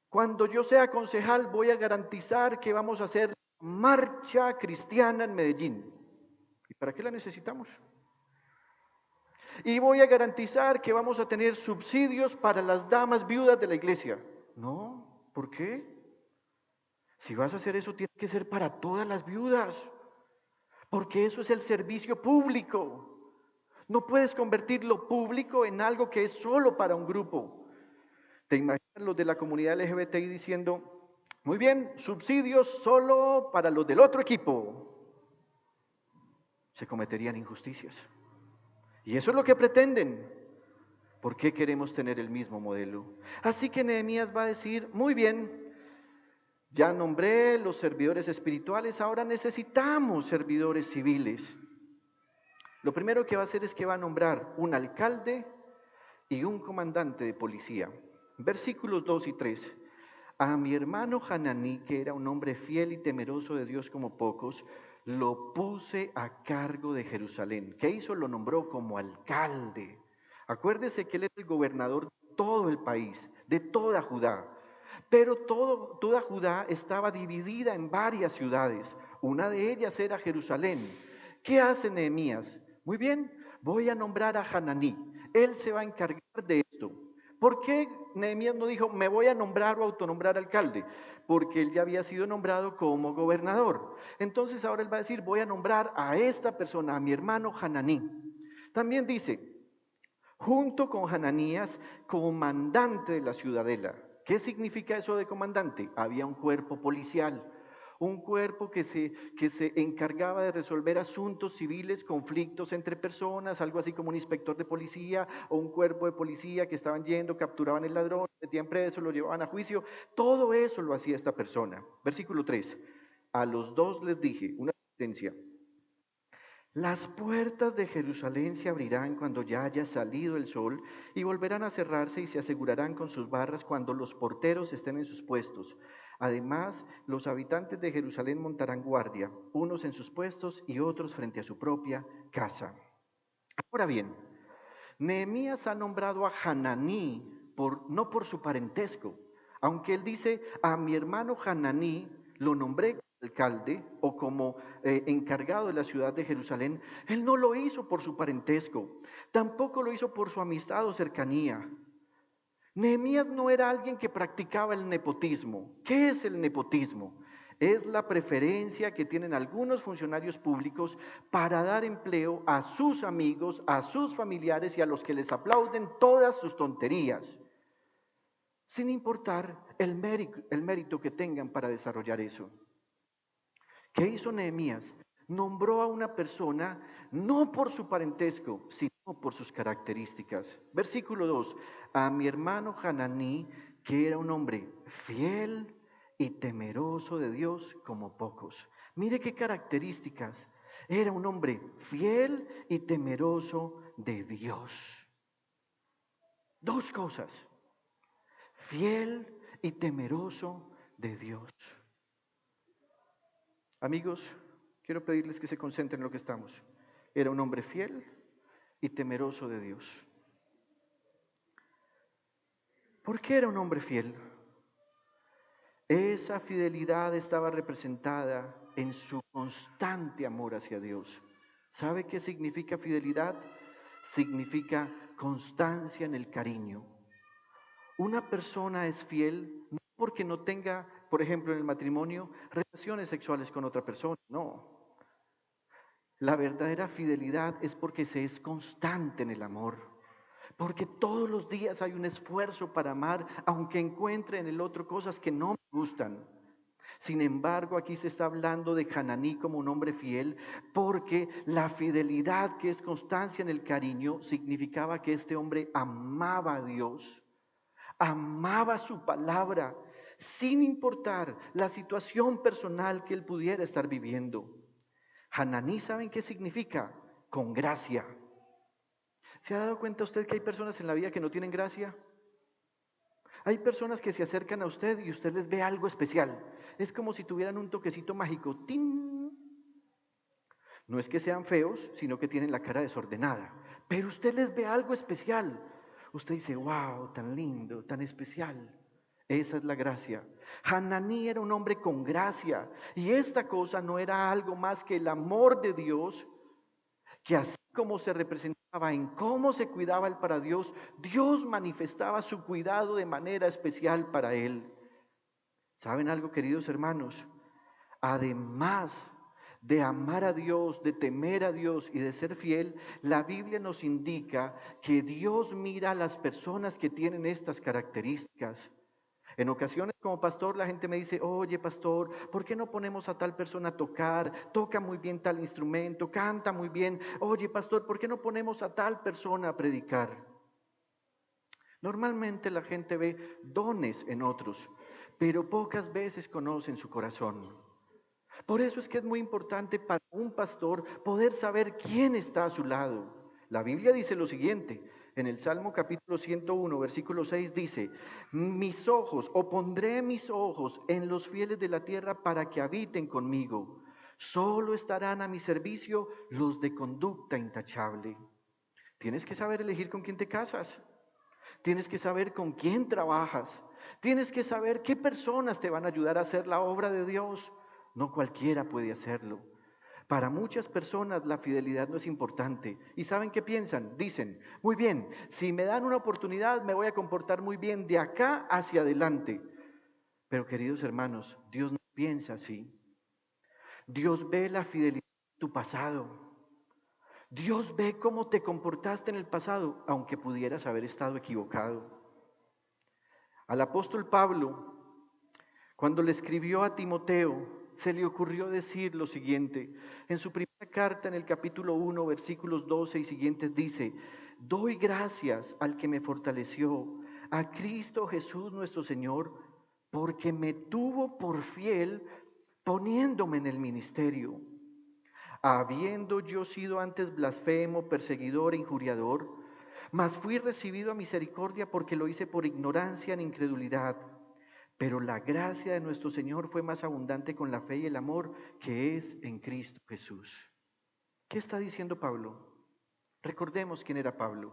Speaker 2: Cuando yo sea concejal voy a garantizar que vamos a hacer marcha cristiana en Medellín. ¿Y para qué la necesitamos? Y voy a garantizar que vamos a tener subsidios para las damas viudas de la iglesia. No, ¿por qué? Si vas a hacer eso, tiene que ser para todas las viudas, porque eso es el servicio público. No puedes convertir lo público en algo que es solo para un grupo. ¿Te imaginas los de la comunidad LGBTI diciendo, muy bien, subsidios solo para los del otro equipo? Se cometerían injusticias. Y eso es lo que pretenden. ¿Por qué queremos tener el mismo modelo? Así que Nehemías va a decir, muy bien, ya nombré los servidores espirituales, ahora necesitamos servidores civiles. Lo primero que va a hacer es que va a nombrar un alcalde y un comandante de policía. Versículos 2 y 3. A mi hermano Hananí, que era un hombre fiel y temeroso de Dios como pocos, lo puse a cargo de Jerusalén. ¿Qué hizo? Lo nombró como alcalde. Acuérdese que él era el gobernador de todo el país, de toda Judá. Pero toda Judá estaba dividida en varias ciudades. Una de ellas era Jerusalén. ¿Qué hace Nehemías? Muy bien, voy a nombrar a Hananí. Él se va a encargar de esto. ¿Por qué Nehemías no dijo, me voy a nombrar o autonombrar alcalde? Porque él ya había sido nombrado como gobernador. Entonces ahora él va a decir, voy a nombrar a esta persona, a mi hermano Hananí. También dice, junto con Hananías, comandante de la ciudadela. ¿Qué significa eso de comandante? Había un cuerpo policial, un cuerpo que se encargaba de resolver asuntos civiles, conflictos entre personas, algo así como un inspector de policía o un cuerpo de policía que estaban yendo, capturaban el ladrón, metían preso, lo llevaban a juicio. Todo eso lo hacía esta persona. Versículo 3. A los dos les dije, una sentencia. Las puertas de Jerusalén se abrirán cuando ya haya salido el sol y volverán a cerrarse y se asegurarán con sus barras cuando los porteros estén en sus puestos. Además, los habitantes de Jerusalén montarán guardia, unos en sus puestos y otros frente a su propia casa. Ahora bien, Nehemías ha nombrado a Hananí no por su parentesco, aunque él dice, a mi hermano Hananí lo nombré como alcalde o como encargado de la ciudad de Jerusalén. Él no lo hizo por su parentesco, tampoco lo hizo por su amistad o cercanía. Nehemías no era alguien que practicaba el nepotismo. ¿Qué es el nepotismo? Es la preferencia que tienen algunos funcionarios públicos para dar empleo a sus amigos, a sus familiares y a los que les aplauden todas sus tonterías, sin importar el mérito que tengan para desarrollar eso. ¿Qué hizo Nehemías? Nombró a una persona no por su parentesco, sino por sus características. Versículo 2. A mi hermano Hananí, que era un hombre fiel y temeroso de Dios como pocos. Mire qué características. Era un hombre fiel y temeroso de Dios. Dos cosas. Fiel y temeroso de Dios. Amigos, quiero pedirles que se concentren en lo que estamos. Era un hombre fiel y temeroso de Dios. ¿Por qué era un hombre fiel? Esa fidelidad estaba representada en su constante amor hacia Dios. ¿Sabe qué significa fidelidad? Significa constancia en el cariño. Una persona es fiel no porque no tenga, por ejemplo, en el matrimonio, relaciones sexuales con otra persona, no. La verdadera fidelidad es porque se es constante en el amor, porque todos los días hay un esfuerzo para amar, aunque encuentre en el otro cosas que no me gustan. Sin embargo, aquí se está hablando de Hananí como un hombre fiel, porque la fidelidad, que es constancia en el cariño, significaba que este hombre amaba a Dios, amaba su palabra, sin importar la situación personal que él pudiera estar viviendo. Hananí, ¿saben qué significa? Con gracia. ¿Se ha dado cuenta usted que hay personas en la vida que no tienen gracia? Hay personas que se acercan a usted y usted les ve algo especial. Es como si tuvieran un toquecito mágico. ¡Tin! No es que sean feos, sino que tienen la cara desordenada. Pero usted les ve algo especial. Usted dice, wow, tan lindo, tan especial. Esa es la gracia. Hananí era un hombre con gracia. Y esta cosa no era algo más que el amor de Dios, que así como se representaba en cómo se cuidaba él para Dios, Dios manifestaba su cuidado de manera especial para él. ¿Saben algo, queridos hermanos? Además de amar a Dios, de temer a Dios y de ser fiel, la Biblia nos indica que Dios mira a las personas que tienen estas características. En ocasiones como pastor la gente me dice, oye pastor, ¿por qué no ponemos a tal persona a tocar? Toca muy bien tal instrumento, canta muy bien. Oye pastor, ¿por qué no ponemos a tal persona a predicar? Normalmente la gente ve dones en otros, pero pocas veces conocen su corazón. Por eso es que es muy importante para un pastor poder saber quién está a su lado. La Biblia dice lo siguiente, en el Salmo capítulo 101, versículo 6 dice, mis ojos, o pondré mis ojos en los fieles de la tierra para que habiten conmigo. Solo estarán a mi servicio los de conducta intachable. Tienes que saber elegir con quién te casas. Tienes que saber con quién trabajas. Tienes que saber qué personas te van a ayudar a hacer la obra de Dios. No cualquiera puede hacerlo. Para muchas personas la fidelidad no es importante. ¿Y saben qué piensan? Dicen, muy bien, si me dan una oportunidad me voy a comportar muy bien de acá hacia adelante. Pero queridos hermanos, Dios no piensa así. Dios ve la fidelidad de tu pasado. Dios ve cómo te comportaste en el pasado, aunque pudieras haber estado equivocado. Al apóstol Pablo, cuando le escribió a Timoteo, se le ocurrió decir lo siguiente. En su primera carta, en el capítulo 1, versículos 12 y siguientes, dice, doy gracias al que me fortaleció, a Cristo Jesús nuestro Señor, porque me tuvo por fiel poniéndome en el ministerio. Habiendo yo sido antes blasfemo, perseguidor e injuriador, mas fui recibido a misericordia porque lo hice por ignorancia en incredulidad. Pero la gracia de nuestro Señor fue más abundante con la fe y el amor que es en Cristo Jesús. ¿Qué está diciendo Pablo? Recordemos quién era Pablo.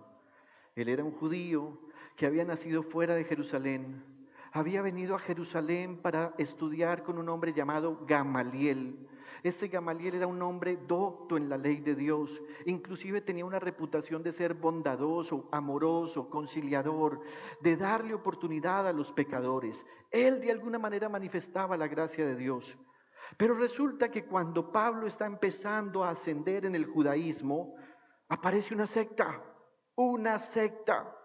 Speaker 2: Él era un judío que había nacido fuera de Jerusalén. Había venido a Jerusalén para estudiar con un hombre llamado Gamaliel. Este Gamaliel era un hombre docto en la ley de Dios. Inclusive tenía una reputación de ser bondadoso, amoroso, conciliador, de darle oportunidad a los pecadores. Él de alguna manera manifestaba la gracia de Dios. Pero resulta que cuando Pablo está empezando a ascender en el judaísmo, aparece una secta, una secta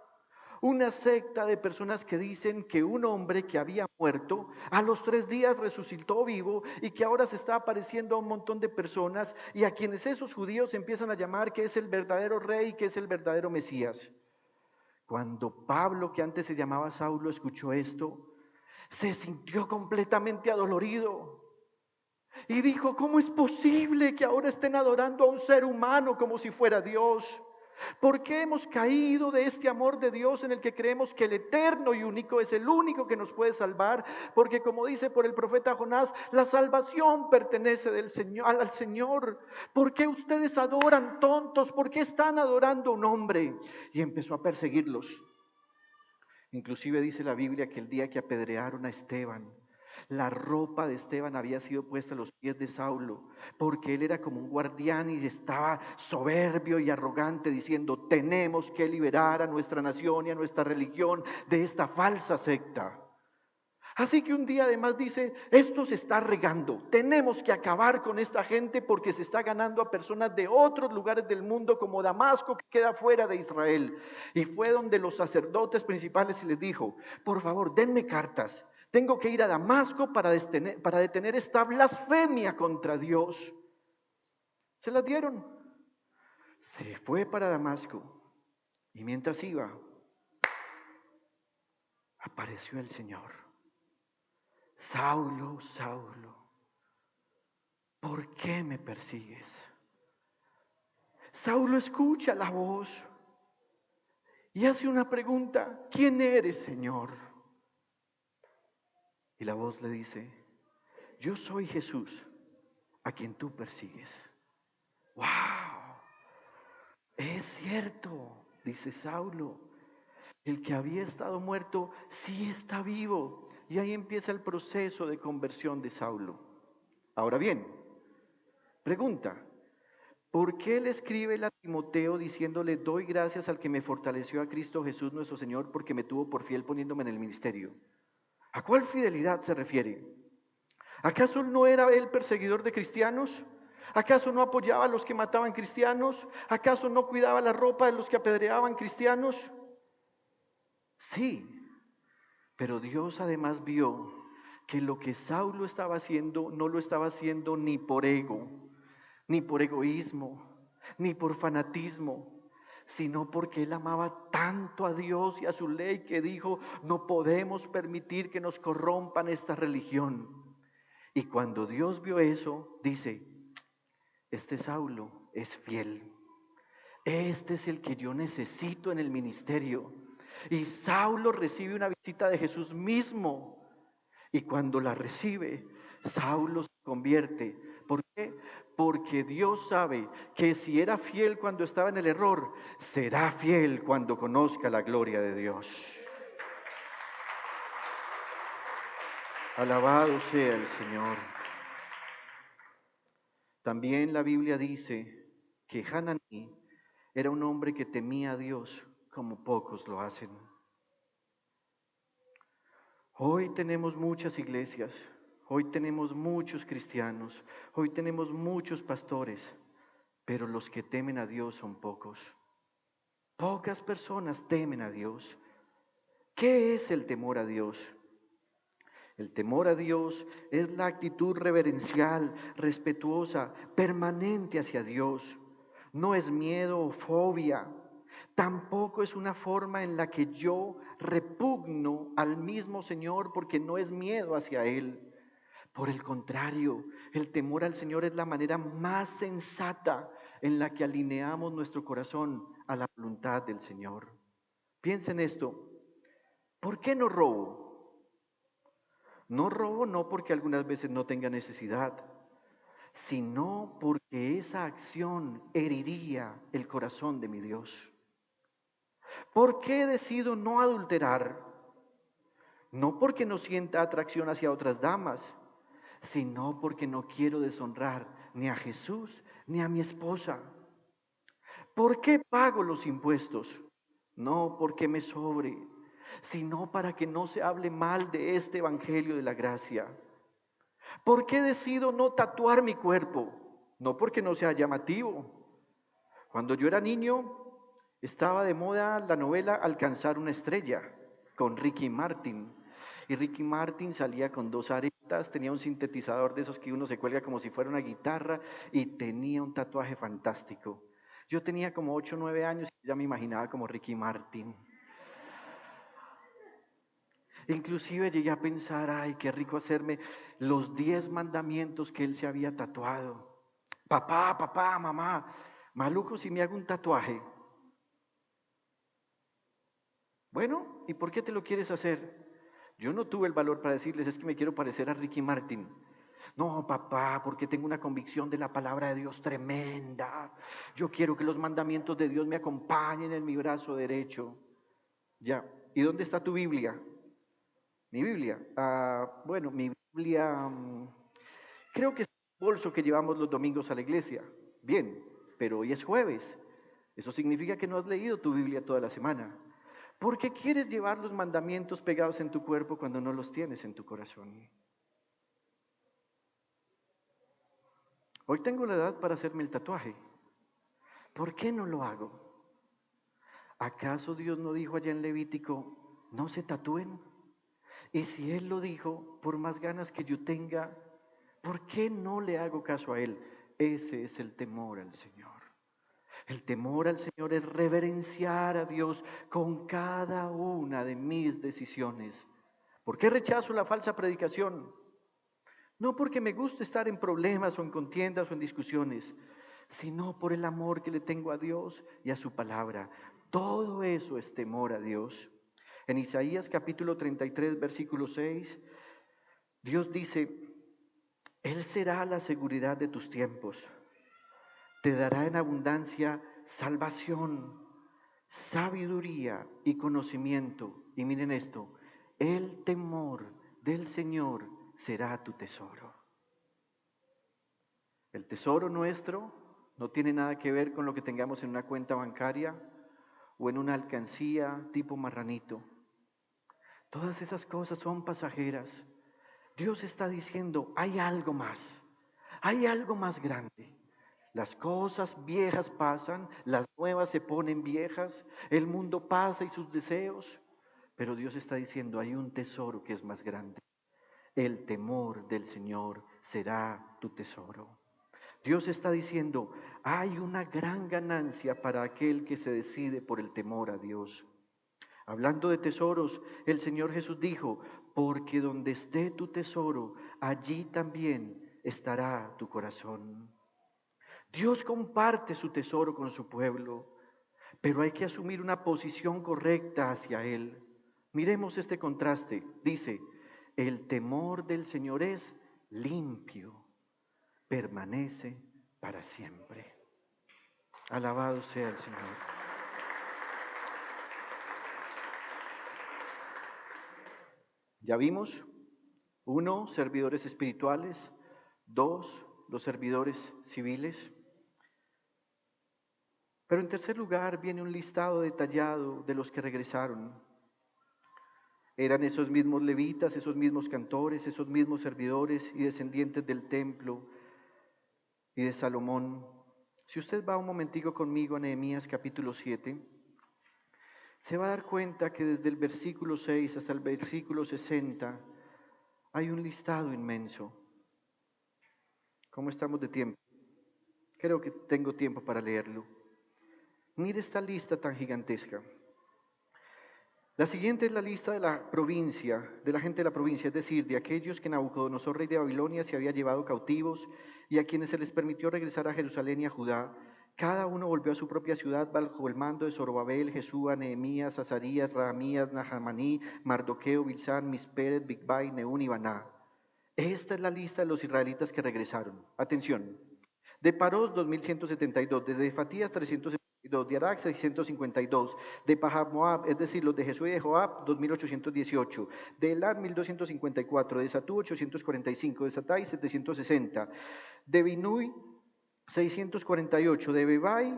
Speaker 2: de personas que dicen que un hombre que había muerto a los 3 días resucitó vivo y que ahora se está apareciendo a un montón de personas y a quienes esos judíos empiezan a llamar que es el verdadero rey, que es el verdadero Mesías. Cuando Pablo, que antes se llamaba Saulo, escuchó esto, se sintió completamente adolorido. Y dijo, ¿cómo es posible que ahora estén adorando a un ser humano como si fuera Dios? ¿Por qué hemos caído de este amor de Dios en el que creemos que el eterno y único es el único que nos puede salvar? Porque como dice por el profeta Jonás, la salvación pertenece del Señor, al Señor. ¿Por qué ustedes adoran tontos? ¿Por qué están adorando a un hombre? Y empezó a perseguirlos. Inclusive dice la Biblia que el día que apedrearon a Esteban, la ropa de Esteban había sido puesta a los pies de Saulo, porque él era como un guardián y estaba soberbio y arrogante diciendo, tenemos que liberar a nuestra nación y a nuestra religión de esta falsa secta. Así que un día además dice, esto se está regando, tenemos que acabar con esta gente porque se está ganando a personas de otros lugares del mundo como Damasco que queda fuera de Israel. Y fue donde los sacerdotes principales y les dijo, por favor, denme cartas, tengo que ir a Damasco para detener esta blasfemia contra Dios. Se las dieron, se fue para Damasco y mientras iba, apareció el Señor. Saulo, Saulo, ¿por qué me persigues? Saulo escucha la voz y hace una pregunta, ¿quién eres, Señor? Y la voz le dice, yo soy Jesús, a quien tú persigues. ¡Wow! Es cierto, dice Saulo, el que había estado muerto sí está vivo. Y ahí empieza el proceso de conversión de Saulo. Ahora bien, pregunta, ¿por qué le escribe a Timoteo diciéndole, doy gracias al que me fortaleció a Cristo Jesús nuestro Señor porque me tuvo por fiel poniéndome en el ministerio? ¿A cuál fidelidad se refiere? ¿Acaso no era él perseguidor de cristianos? ¿Acaso no apoyaba a los que mataban cristianos? ¿Acaso no cuidaba la ropa de los que apedreaban cristianos? Sí, pero Dios además vio que lo que Saulo estaba haciendo no lo estaba haciendo ni por ego, ni por egoísmo, ni por fanatismo, sino porque él amaba tanto a Dios y a su ley que dijo, no podemos permitir que nos corrompan esta religión. Y cuando Dios vio eso, dice, este Saulo es fiel. Este es el que yo necesito en el ministerio. Y Saulo recibe una visita de Jesús mismo. Y cuando la recibe, Saulo se convierte. ¿Por qué? Porque Dios sabe que si era fiel cuando estaba en el error, será fiel cuando conozca la gloria de Dios. Alabado sea el Señor. También la Biblia dice que Hananí era un hombre que temía a Dios como pocos lo hacen. Hoy tenemos muchas iglesias, hoy tenemos muchos cristianos, hoy tenemos muchos pastores, pero los que temen a Dios son pocos. Pocas personas temen a Dios. ¿Qué es el temor a Dios? El temor a Dios es la actitud reverencial, respetuosa, permanente hacia Dios. No es miedo o fobia. Tampoco es una forma en la que yo repugno al mismo Señor porque no es miedo hacia Él. Por el contrario, el temor al Señor es la manera más sensata en la que alineamos nuestro corazón a la voluntad del Señor. Piensen esto. ¿Por qué no robo? No robo no porque algunas veces no tenga necesidad, sino porque esa acción heriría el corazón de mi Dios. ¿Por qué decido no adulterar? No porque no sienta atracción hacia otras damas, sino porque no quiero deshonrar ni a Jesús ni a mi esposa. ¿Por qué pago los impuestos? No porque me sobre, sino para que no se hable mal de este evangelio de la gracia. ¿Por qué decido no tatuar mi cuerpo? No porque no sea llamativo. Cuando yo era niño, estaba de moda la novela Alcanzar una estrella, con Ricky Martin. Y Ricky Martin salía con dos aretas, tenía un sintetizador de esos que uno se cuelga como si fuera una guitarra y tenía un tatuaje fantástico. Yo tenía como 8 o 9 años y ya me imaginaba como Ricky Martin. Inclusive llegué a pensar, ay, qué rico hacerme los 10 mandamientos que él se había tatuado. Papá, mamá, maluco si me hago un tatuaje. Bueno, ¿y por qué te lo quieres hacer? Yo no tuve el valor para decirles, es que me quiero parecer a Ricky Martin. No, papá, porque tengo una convicción de la palabra de Dios tremenda. Yo quiero que los mandamientos de Dios me acompañen en mi brazo derecho. Ya, ¿y dónde está tu Biblia? Mi Biblia. Bueno, mi Biblia, creo que es el bolso que llevamos los domingos a la iglesia. Bien, pero hoy es jueves. Eso significa que no has leído tu Biblia toda la semana. ¿Por qué quieres llevar los mandamientos pegados en tu cuerpo cuando no los tienes en tu corazón? Hoy tengo la edad para hacerme el tatuaje. ¿Por qué no lo hago? ¿Acaso Dios no dijo allá en Levítico, no se tatúen? Y si Él lo dijo, por más ganas que yo tenga, ¿por qué no le hago caso a Él? Ese es el temor al Señor. El temor al Señor es reverenciar a Dios con cada una de mis decisiones. ¿Por qué rechazo la falsa predicación? No porque me guste estar en problemas o en contiendas o en discusiones, sino por el amor que le tengo a Dios y a su palabra. Todo eso es temor a Dios. En Isaías capítulo 33, versículo 6, Dios dice, Él será la seguridad de tus tiempos. Te dará en abundancia salvación, sabiduría y conocimiento. Y miren esto, el temor del Señor será tu tesoro. El tesoro nuestro no tiene nada que ver con lo que tengamos en una cuenta bancaria o en una alcancía tipo marranito. Todas esas cosas son pasajeras. Dios está diciendo, hay algo más grande. Las cosas viejas pasan, las nuevas se ponen viejas, el mundo pasa y sus deseos, pero Dios está diciendo, hay un tesoro que es más grande. El temor del Señor será tu tesoro. Dios está diciendo, hay una gran ganancia para aquel que se decide por el temor a Dios. Hablando de tesoros, el Señor Jesús dijo, porque donde esté tu tesoro, allí también estará tu corazón. Dios comparte su tesoro con su pueblo, pero hay que asumir una posición correcta hacia Él. Miremos este contraste. Dice, el temor del Señor es limpio, permanece para siempre. Alabado sea el Señor. Ya vimos, 1, servidores espirituales, 2, los servidores civiles. Pero en tercer lugar viene un listado detallado de los que regresaron. Eran esos mismos levitas, esos mismos cantores, esos mismos servidores y descendientes del templo y de Salomón. Si usted va un momentico conmigo a Nehemías capítulo 7, se va a dar cuenta que desde el versículo 6 hasta el versículo 60 hay un listado inmenso. ¿Cómo estamos de tiempo? Creo que tengo tiempo para leerlo. Mire esta lista tan gigantesca. La siguiente es la lista de la provincia, de la gente de la provincia, es decir, de aquellos que Nabucodonosor, rey de Babilonia, se había llevado cautivos y a quienes se les permitió regresar a Jerusalén y a Judá. Cada uno volvió a su propia ciudad bajo el mando de Zorobabel, Jesúa, Nehemías, Azarías, Rahamías, Nahamaní, Mardoqueo, Bilsán, Misperet, Bigbai, Neún y Baná. Esta es la lista de los israelitas que regresaron. Atención. De Parós, 2172, de Fatías, 372, de Arak, 652, de Pahab Moab, es decir, los de Jesús y de Joab, 2818, de Elad, 1254, de Satú, 845, de Satai, 760, de Binui, 648, de Bebai,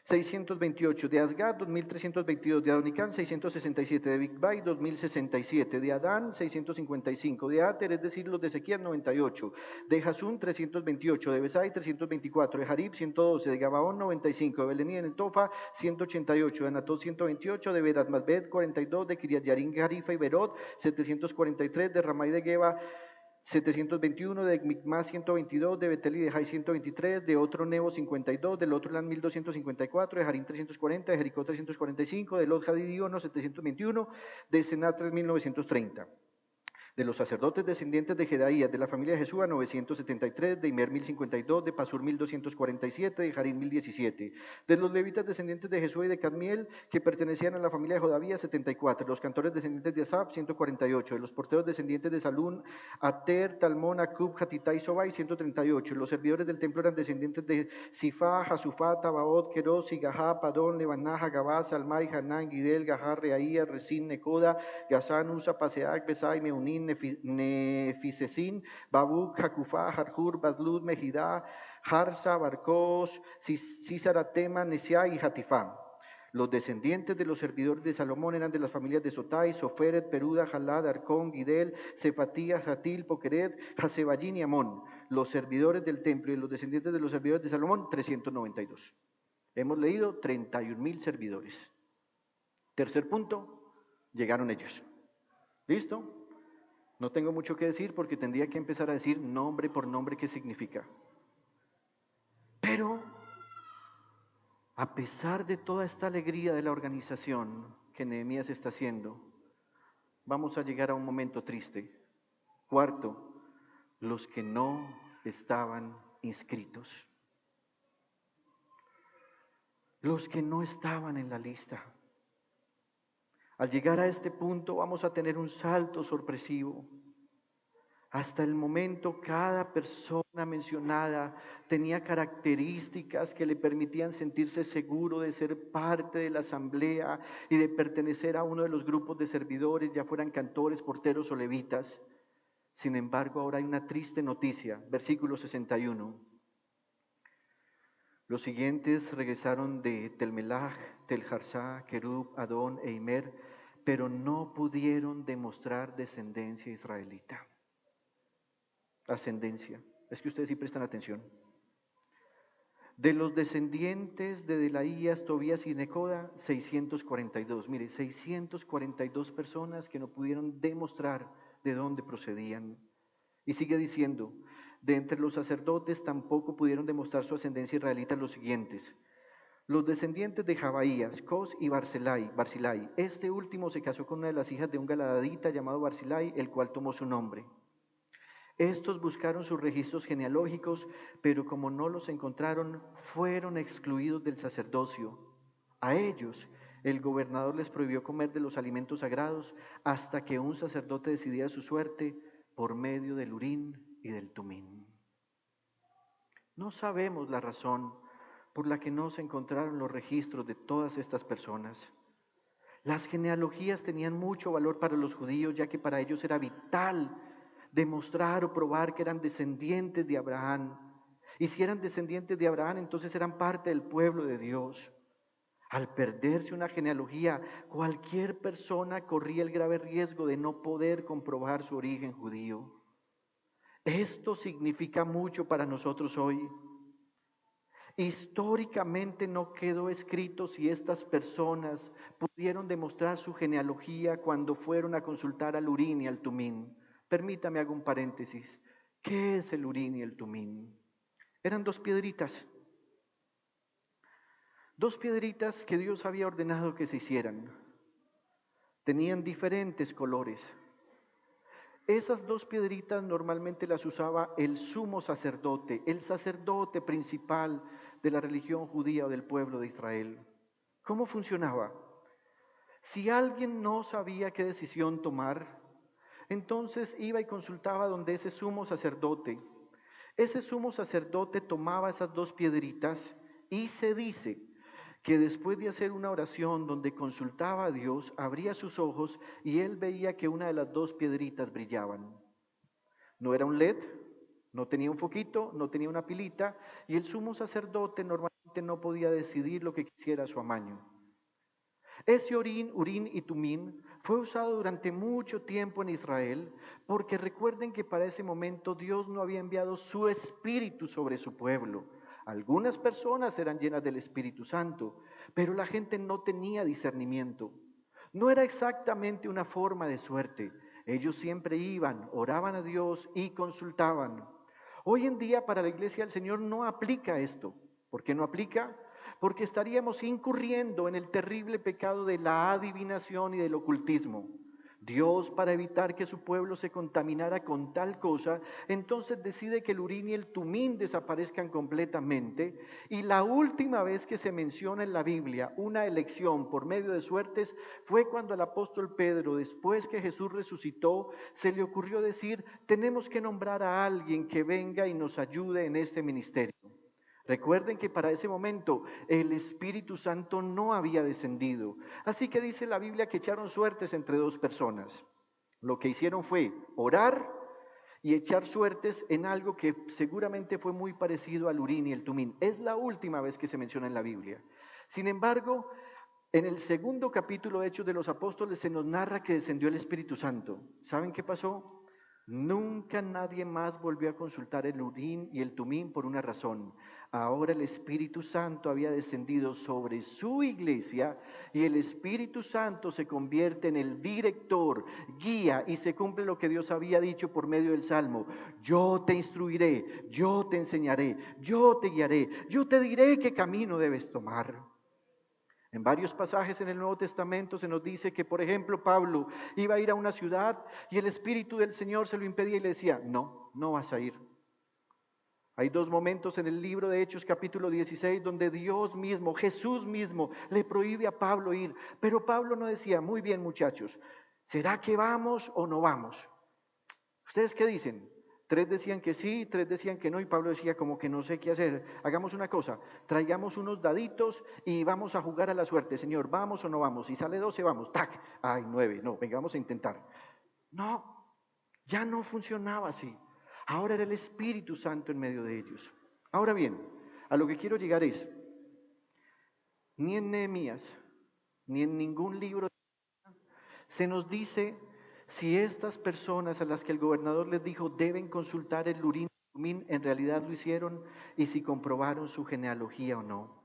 Speaker 2: 628, de Asgad, 2322, de Adonicán, 667, de Bigbai, 2067, de Adán, 655, de Ater, es decir, los de Ezequías, 98, de Jasún, 328, de Besai, 324, de Jarib, 112, de Gabaón, 95, de Belení, de Netofa, 188, de Anatot, 128, de Bedat Masbet, 42, de Kiriat Yarim, Jarifa y Berot, 743, de Ramay de Geba, 721, de Micmas 122, de Betel y de Jai 123, de otro Nebo 52, del otro Lan 1254, de Harim 340, de Jericó 345, de Lot Hadidiono 721, de Senat 3930. De los sacerdotes descendientes de Jedaías, de la familia de Jesúa, 973, de Imer 1052, de Pasur 1247, de Harim 1017. De los levitas descendientes de Jesúa y de Cadmiel, que pertenecían a la familia de Jodavía, 74. Los cantores descendientes de Asaf, 148. De los porteros descendientes de Salún, Ater, Talmón, Acub, Hatitá y Sobai, 138. Los servidores del templo eran descendientes de Sifá, Jasufá, Tabaot, Queros, Sigahá, Padón, Lebaná, Gabá, Salmai, Hanán, Gidel, Gahar, Reaía, Resín, Necoda, Gazán, Usa, Paseac, Besai, Meunín, Nefisesín, Babuk, Jacufá, Harjur, Baslud, Mejidá, Harsa, Barcos, Císara, Tema, Nesiá y Hatifá. Los descendientes de los servidores de Salomón eran de las familias de Sotai, Soferet, Peruda, Jalad, Arcón, Gidel, Cefatías, Hatil, Pokeret, Hasebayín y Amón. Los servidores del templo y los descendientes de los servidores de Salomón, 392. Hemos leído 31,000 servidores. Tercer punto, llegaron ellos. ¿Listo? No tengo mucho que decir porque tendría que empezar a decir nombre por nombre qué significa. Pero, a pesar de toda esta alegría de la organización que Nehemías está haciendo, vamos a llegar a un momento triste. Cuarto, los que no estaban inscritos. Los que no estaban en la lista. Al llegar a este punto vamos a tener un salto sorpresivo. Hasta el momento cada persona mencionada tenía características que le permitían sentirse seguro de ser parte de la asamblea y de pertenecer a uno de los grupos de servidores, ya fueran cantores, porteros o levitas. Sin embargo, ahora hay una triste noticia, versículo 61. Los siguientes regresaron de Telmelach, Telharsá, Kerub, Adón e Imer, pero no pudieron demostrar descendencia israelita. Ascendencia. Es que ustedes sí prestan atención. De los descendientes de Delaías, Tobías y Necoda, 642. Mire, 642 personas que no pudieron demostrar de dónde procedían. Y sigue diciendo, de entre los sacerdotes tampoco pudieron demostrar su ascendencia israelita los siguientes. Los descendientes de Jabaías, Cos y Barzilai. Este último se casó con una de las hijas de un galadita llamado Barzilai, el cual tomó su nombre. Estos buscaron sus registros genealógicos, pero como no los encontraron, fueron excluidos del sacerdocio. A ellos, el gobernador les prohibió comer de los alimentos sagrados hasta que un sacerdote decidiera su suerte por medio del Urín y del Tumín. No sabemos la razón por la que no se encontraron los registros de todas estas personas. Las genealogías tenían mucho valor para los judíos, ya que para ellos era vital demostrar o probar que eran descendientes de Abraham. Y si eran descendientes de Abraham, entonces eran parte del pueblo de Dios. Al perderse una genealogía, cualquier persona corría el grave riesgo de no poder comprobar su origen judío. Esto significa mucho para nosotros hoy. Históricamente no quedó escrito si estas personas pudieron demostrar su genealogía cuando fueron a consultar al Urín y al Tumín. Permítame hago un paréntesis. ¿Qué es el Urín y el Tumín? Eran dos piedritas que Dios había ordenado que se hicieran. Tenían diferentes colores. Esas dos piedritas normalmente las usaba el sumo sacerdote, el sacerdote principal de la religión judía o del pueblo de Israel. ¿Cómo funcionaba? Si alguien no sabía qué decisión tomar, entonces iba y consultaba donde ese sumo sacerdote. Ese sumo sacerdote tomaba esas dos piedritas y se dice que después de hacer una oración donde consultaba a Dios, abría sus ojos y él veía que una de las dos piedritas brillaban. No era un LED, no tenía un foquito, no tenía una pilita, y el sumo sacerdote normalmente no podía decidir lo que quisiera a su amaño. Ese Urín y Tumín fue usado durante mucho tiempo en Israel, porque recuerden que para ese momento Dios no había enviado su espíritu sobre su pueblo. Algunas personas eran llenas del Espíritu Santo, pero la gente no tenía discernimiento. No era exactamente una forma de suerte. Ellos siempre iban, oraban a Dios y consultaban. Hoy en día para la Iglesia del Señor no aplica esto. ¿Por qué no aplica? Porque estaríamos incurriendo en el terrible pecado de la adivinación y del ocultismo. Dios, para evitar que su pueblo se contaminara con tal cosa, entonces decide que el Urín y el Tumín desaparezcan completamente. Y la última vez que se menciona en la Biblia una elección por medio de suertes fue cuando al apóstol Pedro, después que Jesús resucitó, se le ocurrió decir: tenemos que nombrar a alguien que venga y nos ayude en este ministerio. Recuerden que para ese momento el Espíritu Santo no había descendido. Así que dice la Biblia que echaron suertes entre dos personas. Lo que hicieron fue orar y echar suertes en algo que seguramente fue muy parecido al Urín y el Tumín. Es la última vez que se menciona en la Biblia. Sin embargo, en el segundo capítulo de Hechos de los Apóstoles se nos narra que descendió el Espíritu Santo. ¿Saben qué pasó? Nunca nadie más volvió a consultar el Urín y el Tumín por una razón. Ahora el Espíritu Santo había descendido sobre su iglesia y el Espíritu Santo se convierte en el director, guía, y se cumple lo que Dios había dicho por medio del Salmo. Yo te instruiré, yo te enseñaré, yo te guiaré, yo te diré qué camino debes tomar. En varios pasajes en el Nuevo Testamento se nos dice que, por ejemplo, Pablo iba a ir a una ciudad y el Espíritu del Señor se lo impedía y le decía: no, no vas a ir. Hay dos momentos en el libro de Hechos capítulo 16 donde Dios mismo, Jesús mismo, le prohíbe a Pablo ir. Pero Pablo no decía: muy bien, muchachos, ¿será que vamos o no vamos? ¿Ustedes qué dicen? 3 decían que sí, 3 decían que no, y Pablo decía como que no sé qué hacer. Hagamos una cosa, traigamos unos daditos y vamos a jugar a la suerte. Señor, ¿vamos o no vamos? Si sale 12, vamos. ¡Tac! ¡Ay, 9! No, venga, vamos a intentar. No, ya no funcionaba así. Ahora era el Espíritu Santo en medio de ellos. Ahora bien, a lo que quiero llegar es, ni en Nehemías, ni en ningún libro se nos dice si estas personas a las que el gobernador les dijo deben consultar el Urín en realidad lo hicieron y si comprobaron su genealogía o no.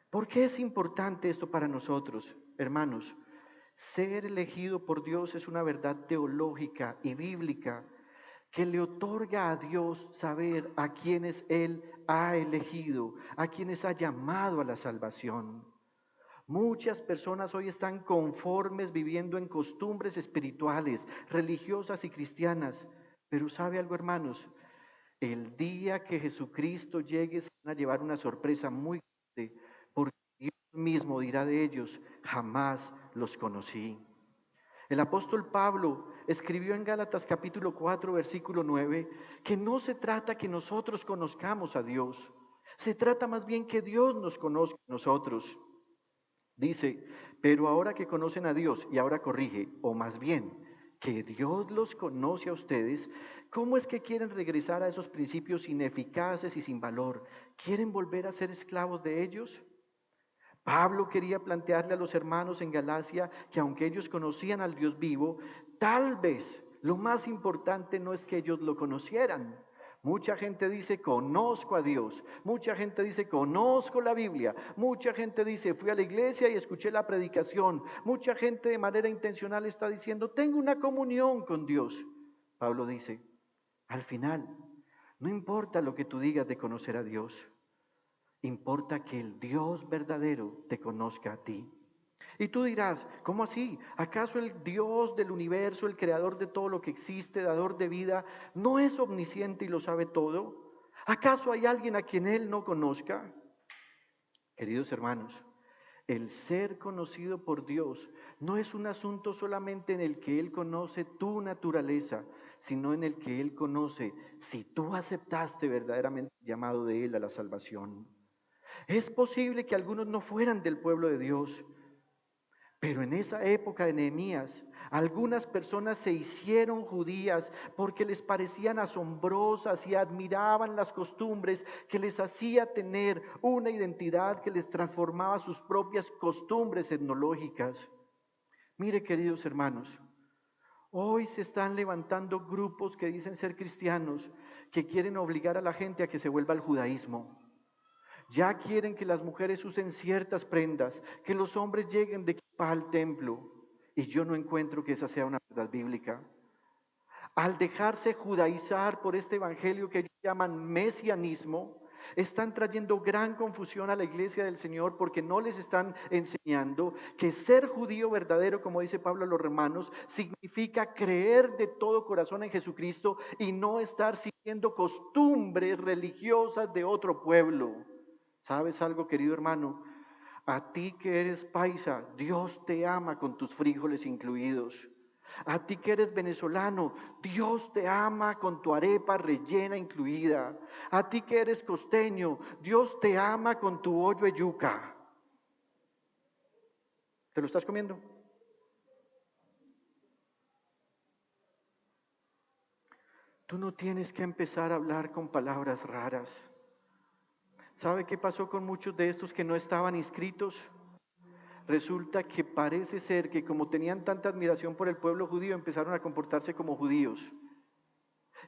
Speaker 2: ¿Por qué es importante esto para nosotros, hermanos? Ser elegido por Dios es una verdad teológica y bíblica que le otorga a Dios saber a quienes Él ha elegido, a quienes ha llamado a la salvación. Muchas personas hoy están conformes viviendo en costumbres espirituales, religiosas y cristianas. Pero ¿sabe algo, hermanos? El día que Jesucristo llegue se van a llevar una sorpresa muy grande, porque Dios mismo dirá de ellos: jamás los conocí. El apóstol Pablo escribió en Gálatas capítulo 4, versículo 9, que no se trata que nosotros conozcamos a Dios, se trata más bien que Dios nos conozca a nosotros. Dice, pero ahora que conocen a Dios, y ahora corrige, o más bien, que Dios los conoce a ustedes, ¿cómo es que quieren regresar a esos principios ineficaces y sin valor? ¿Quieren volver a ser esclavos de ellos? Pablo quería plantearle a los hermanos en Galacia que aunque ellos conocían al Dios vivo, tal vez lo más importante no es que ellos lo conocieran. Mucha gente dice, conozco a Dios. Mucha gente dice, conozco la Biblia. Mucha gente dice, fui a la iglesia y escuché la predicación. Mucha gente de manera intencional está diciendo, tengo una comunión con Dios. Pablo dice, al final, no importa lo que tú digas de conocer a Dios. Importa que el Dios verdadero te conozca a ti. Y tú dirás, ¿cómo así? ¿Acaso el Dios del universo, el creador de todo lo que existe, dador de vida, no es omnisciente y lo sabe todo? ¿Acaso hay alguien a quien Él no conozca? Queridos hermanos, el ser conocido por Dios no es un asunto solamente en el que Él conoce tu naturaleza, sino en el que Él conoce si tú aceptaste verdaderamente el llamado de Él a la salvación. Es posible que algunos no fueran del pueblo de Dios, pero en esa época de Nehemías, algunas personas se hicieron judías porque les parecían asombrosas y admiraban las costumbres que les hacía tener una identidad que les transformaba sus propias costumbres etnológicas. Mire, queridos hermanos, hoy se están levantando grupos que dicen ser cristianos, que quieren obligar a la gente a que se vuelva al judaísmo. Ya quieren que las mujeres usen ciertas prendas, que los hombres lleguen de equipa al templo. Y yo no encuentro que esa sea una verdad bíblica. Al dejarse judaizar por este evangelio que ellos llaman mesianismo, están trayendo gran confusión a la iglesia del Señor porque no les están enseñando que ser judío verdadero, como dice Pablo a los romanos, significa creer de todo corazón en Jesucristo y no estar siguiendo costumbres religiosas de otro pueblo. ¿Sabes algo, querido hermano? A ti que eres paisa, Dios te ama con tus frijoles incluidos. A ti que eres venezolano, Dios te ama con tu arepa rellena incluida. A ti que eres costeño, Dios te ama con tu hoyo de yuca. ¿Te lo estás comiendo? Tú no tienes que empezar a hablar con palabras raras. ¿Sabe qué pasó con muchos de estos que no estaban inscritos? Resulta que parece ser que como tenían tanta admiración por el pueblo judío, empezaron a comportarse como judíos.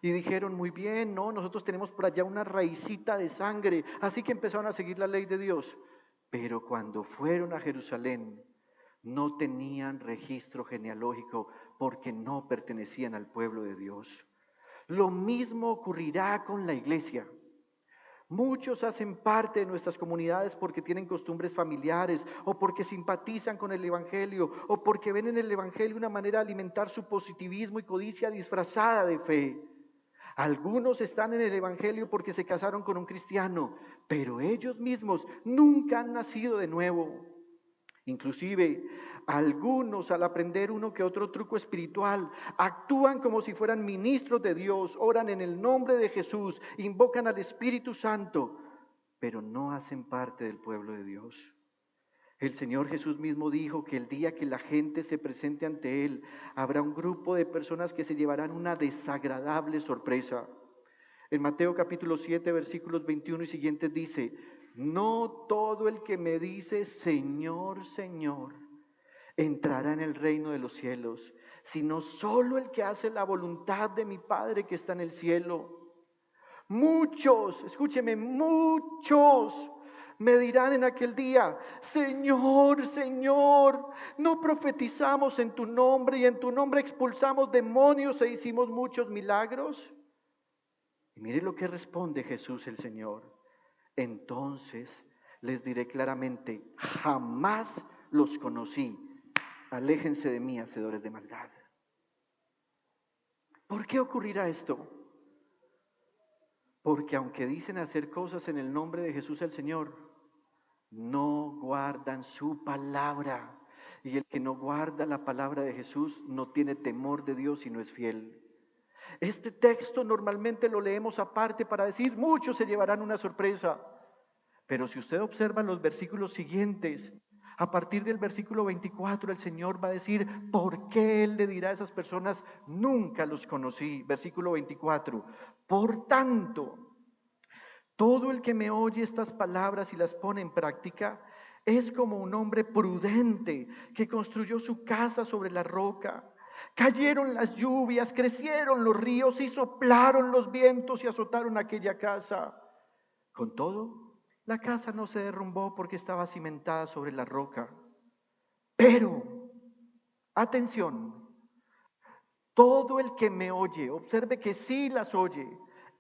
Speaker 2: Y dijeron, muy bien, no, nosotros tenemos por allá una raicita de sangre, así que empezaron a seguir la ley de Dios. Pero cuando fueron a Jerusalén, no tenían registro genealógico porque no pertenecían al pueblo de Dios. Lo mismo ocurrirá con la iglesia. Muchos hacen parte de nuestras comunidades porque tienen costumbres familiares o porque simpatizan con el Evangelio o porque ven en el Evangelio una manera de alimentar su positivismo y codicia disfrazada de fe. Algunos están en el Evangelio porque se casaron con un cristiano, pero ellos mismos nunca han nacido de nuevo. Inclusive, algunos al aprender uno que otro truco espiritual, actúan como si fueran ministros de Dios, oran en el nombre de Jesús, invocan al Espíritu Santo, pero no hacen parte del pueblo de Dios. El Señor Jesús mismo dijo que el día que la gente se presente ante Él, habrá un grupo de personas que se llevarán una desagradable sorpresa. En Mateo capítulo 7, versículos 21 y siguientes dice, no todo el que me dice Señor, Señor, entrará en el reino de los cielos, sino solo el que hace la voluntad de mi Padre que está en el cielo. Muchos, escúcheme, muchos me dirán en aquel día: Señor, Señor, ¿no profetizamos en tu nombre y en tu nombre expulsamos demonios e hicimos muchos milagros? Y mire lo que responde Jesús el Señor. Entonces les diré claramente: jamás los conocí. Aléjense de mí, hacedores de maldad. ¿Por qué ocurrirá esto? Porque aunque dicen hacer cosas en el nombre de Jesús el Señor, no guardan su palabra. Y el que no guarda la palabra de Jesús no tiene temor de Dios y no es fiel. Este texto normalmente lo leemos aparte para decir: muchos se llevarán una sorpresa. Pero si usted observa los versículos siguientes, a partir del versículo 24, el Señor va a decir por qué Él le dirá a esas personas: nunca los conocí. Versículo 24. Por tanto, todo el que me oye estas palabras y las pone en práctica es como un hombre prudente que construyó su casa sobre la roca. Cayeron las lluvias, crecieron los ríos y soplaron los vientos y azotaron aquella casa. Con todo, la casa no se derrumbó porque estaba cimentada sobre la roca. Pero, atención, todo el que me oye, observe que sí las oye,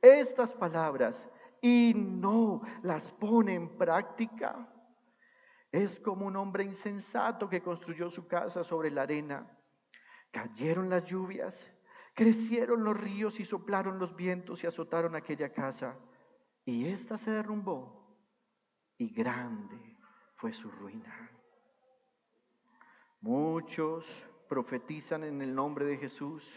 Speaker 2: estas palabras, y no las pone en práctica, es como un hombre insensato que construyó su casa sobre la arena. Cayeron las lluvias, crecieron los ríos y soplaron los vientos y azotaron aquella casa, y ésta se derrumbó. Y grande fue su ruina. Muchos profetizan en el nombre de Jesús,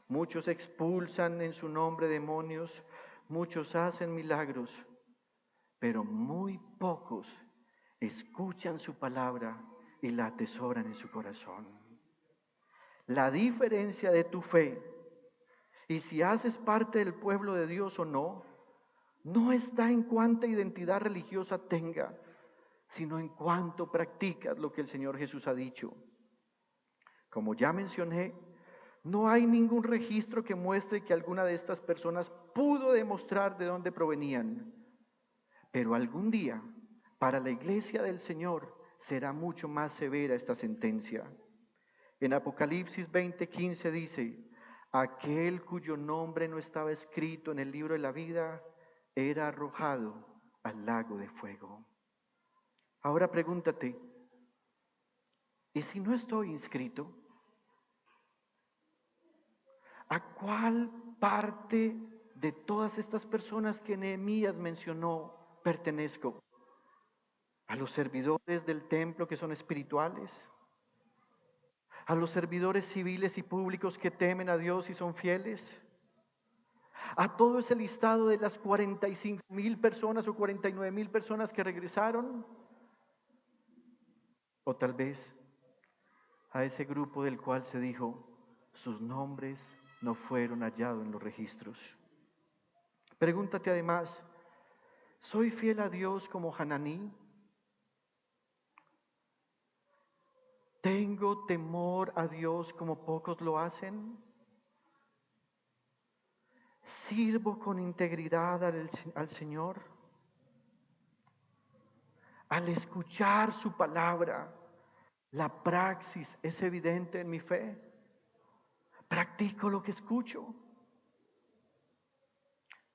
Speaker 2: muchos expulsan en su nombre demonios, muchos hacen milagros, pero muy pocos escuchan su palabra y la atesoran en su corazón. La diferencia de tu fe y si haces parte del pueblo de Dios o no está en cuánta identidad religiosa tenga, sino en cuánto practicas lo que el Señor Jesús ha dicho. Como ya mencioné, no hay ningún registro que muestre que alguna de estas personas pudo demostrar de dónde provenían. Pero algún día, para la iglesia del Señor, será mucho más severa esta sentencia. En Apocalipsis 20:15 dice: aquel cuyo nombre no estaba escrito en el libro de la vida era arrojado al lago de fuego. Ahora pregúntate: ¿y si no estoy inscrito? ¿A cuál parte de todas estas personas que Nehemías mencionó pertenezco? ¿A los servidores del templo que son espirituales? ¿A los servidores civiles y públicos que temen a Dios y son fieles? ¿A todo ese listado de las 45,000 personas o 49,000 personas que regresaron? O tal vez a ese grupo del cual se dijo: sus nombres no fueron hallados en los registros. Pregúntate además: ¿soy fiel a Dios como Hananí? ¿Tengo temor a Dios como pocos lo hacen? ¿Sirvo con integridad al Señor? Al escuchar su palabra, ¿la praxis es evidente en mi fe? ¿Practico lo que escucho?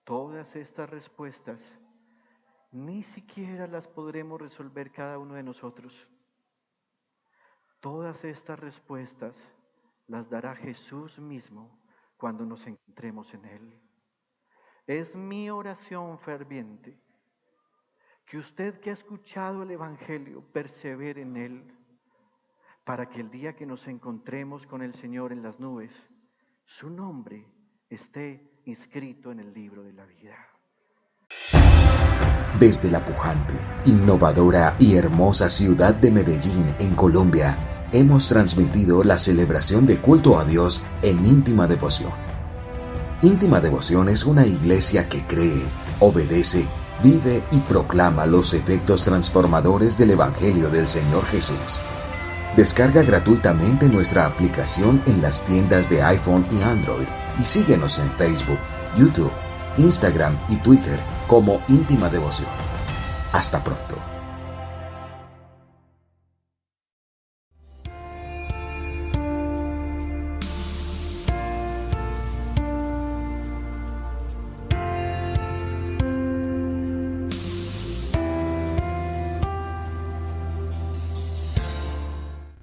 Speaker 2: Todas estas respuestas ni siquiera las podremos resolver cada uno de nosotros. Todas estas respuestas las dará Jesús mismo cuando nos encontremos en Él. Es mi oración ferviente que usted que ha escuchado el Evangelio persevere en Él, para que el día que nos encontremos con el Señor en las nubes, su nombre esté inscrito en el libro de la vida.
Speaker 1: Desde la pujante, innovadora y hermosa ciudad de Medellín, en Colombia, hemos transmitido la celebración de culto a Dios en íntima devoción. Íntima Devoción es una iglesia que cree, obedece, vive y proclama los efectos transformadores del Evangelio del Señor Jesús. Descarga gratuitamente nuestra aplicación en las tiendas de iPhone y Android y síguenos en Facebook, YouTube, Instagram y Twitter como Íntima Devoción. Hasta pronto.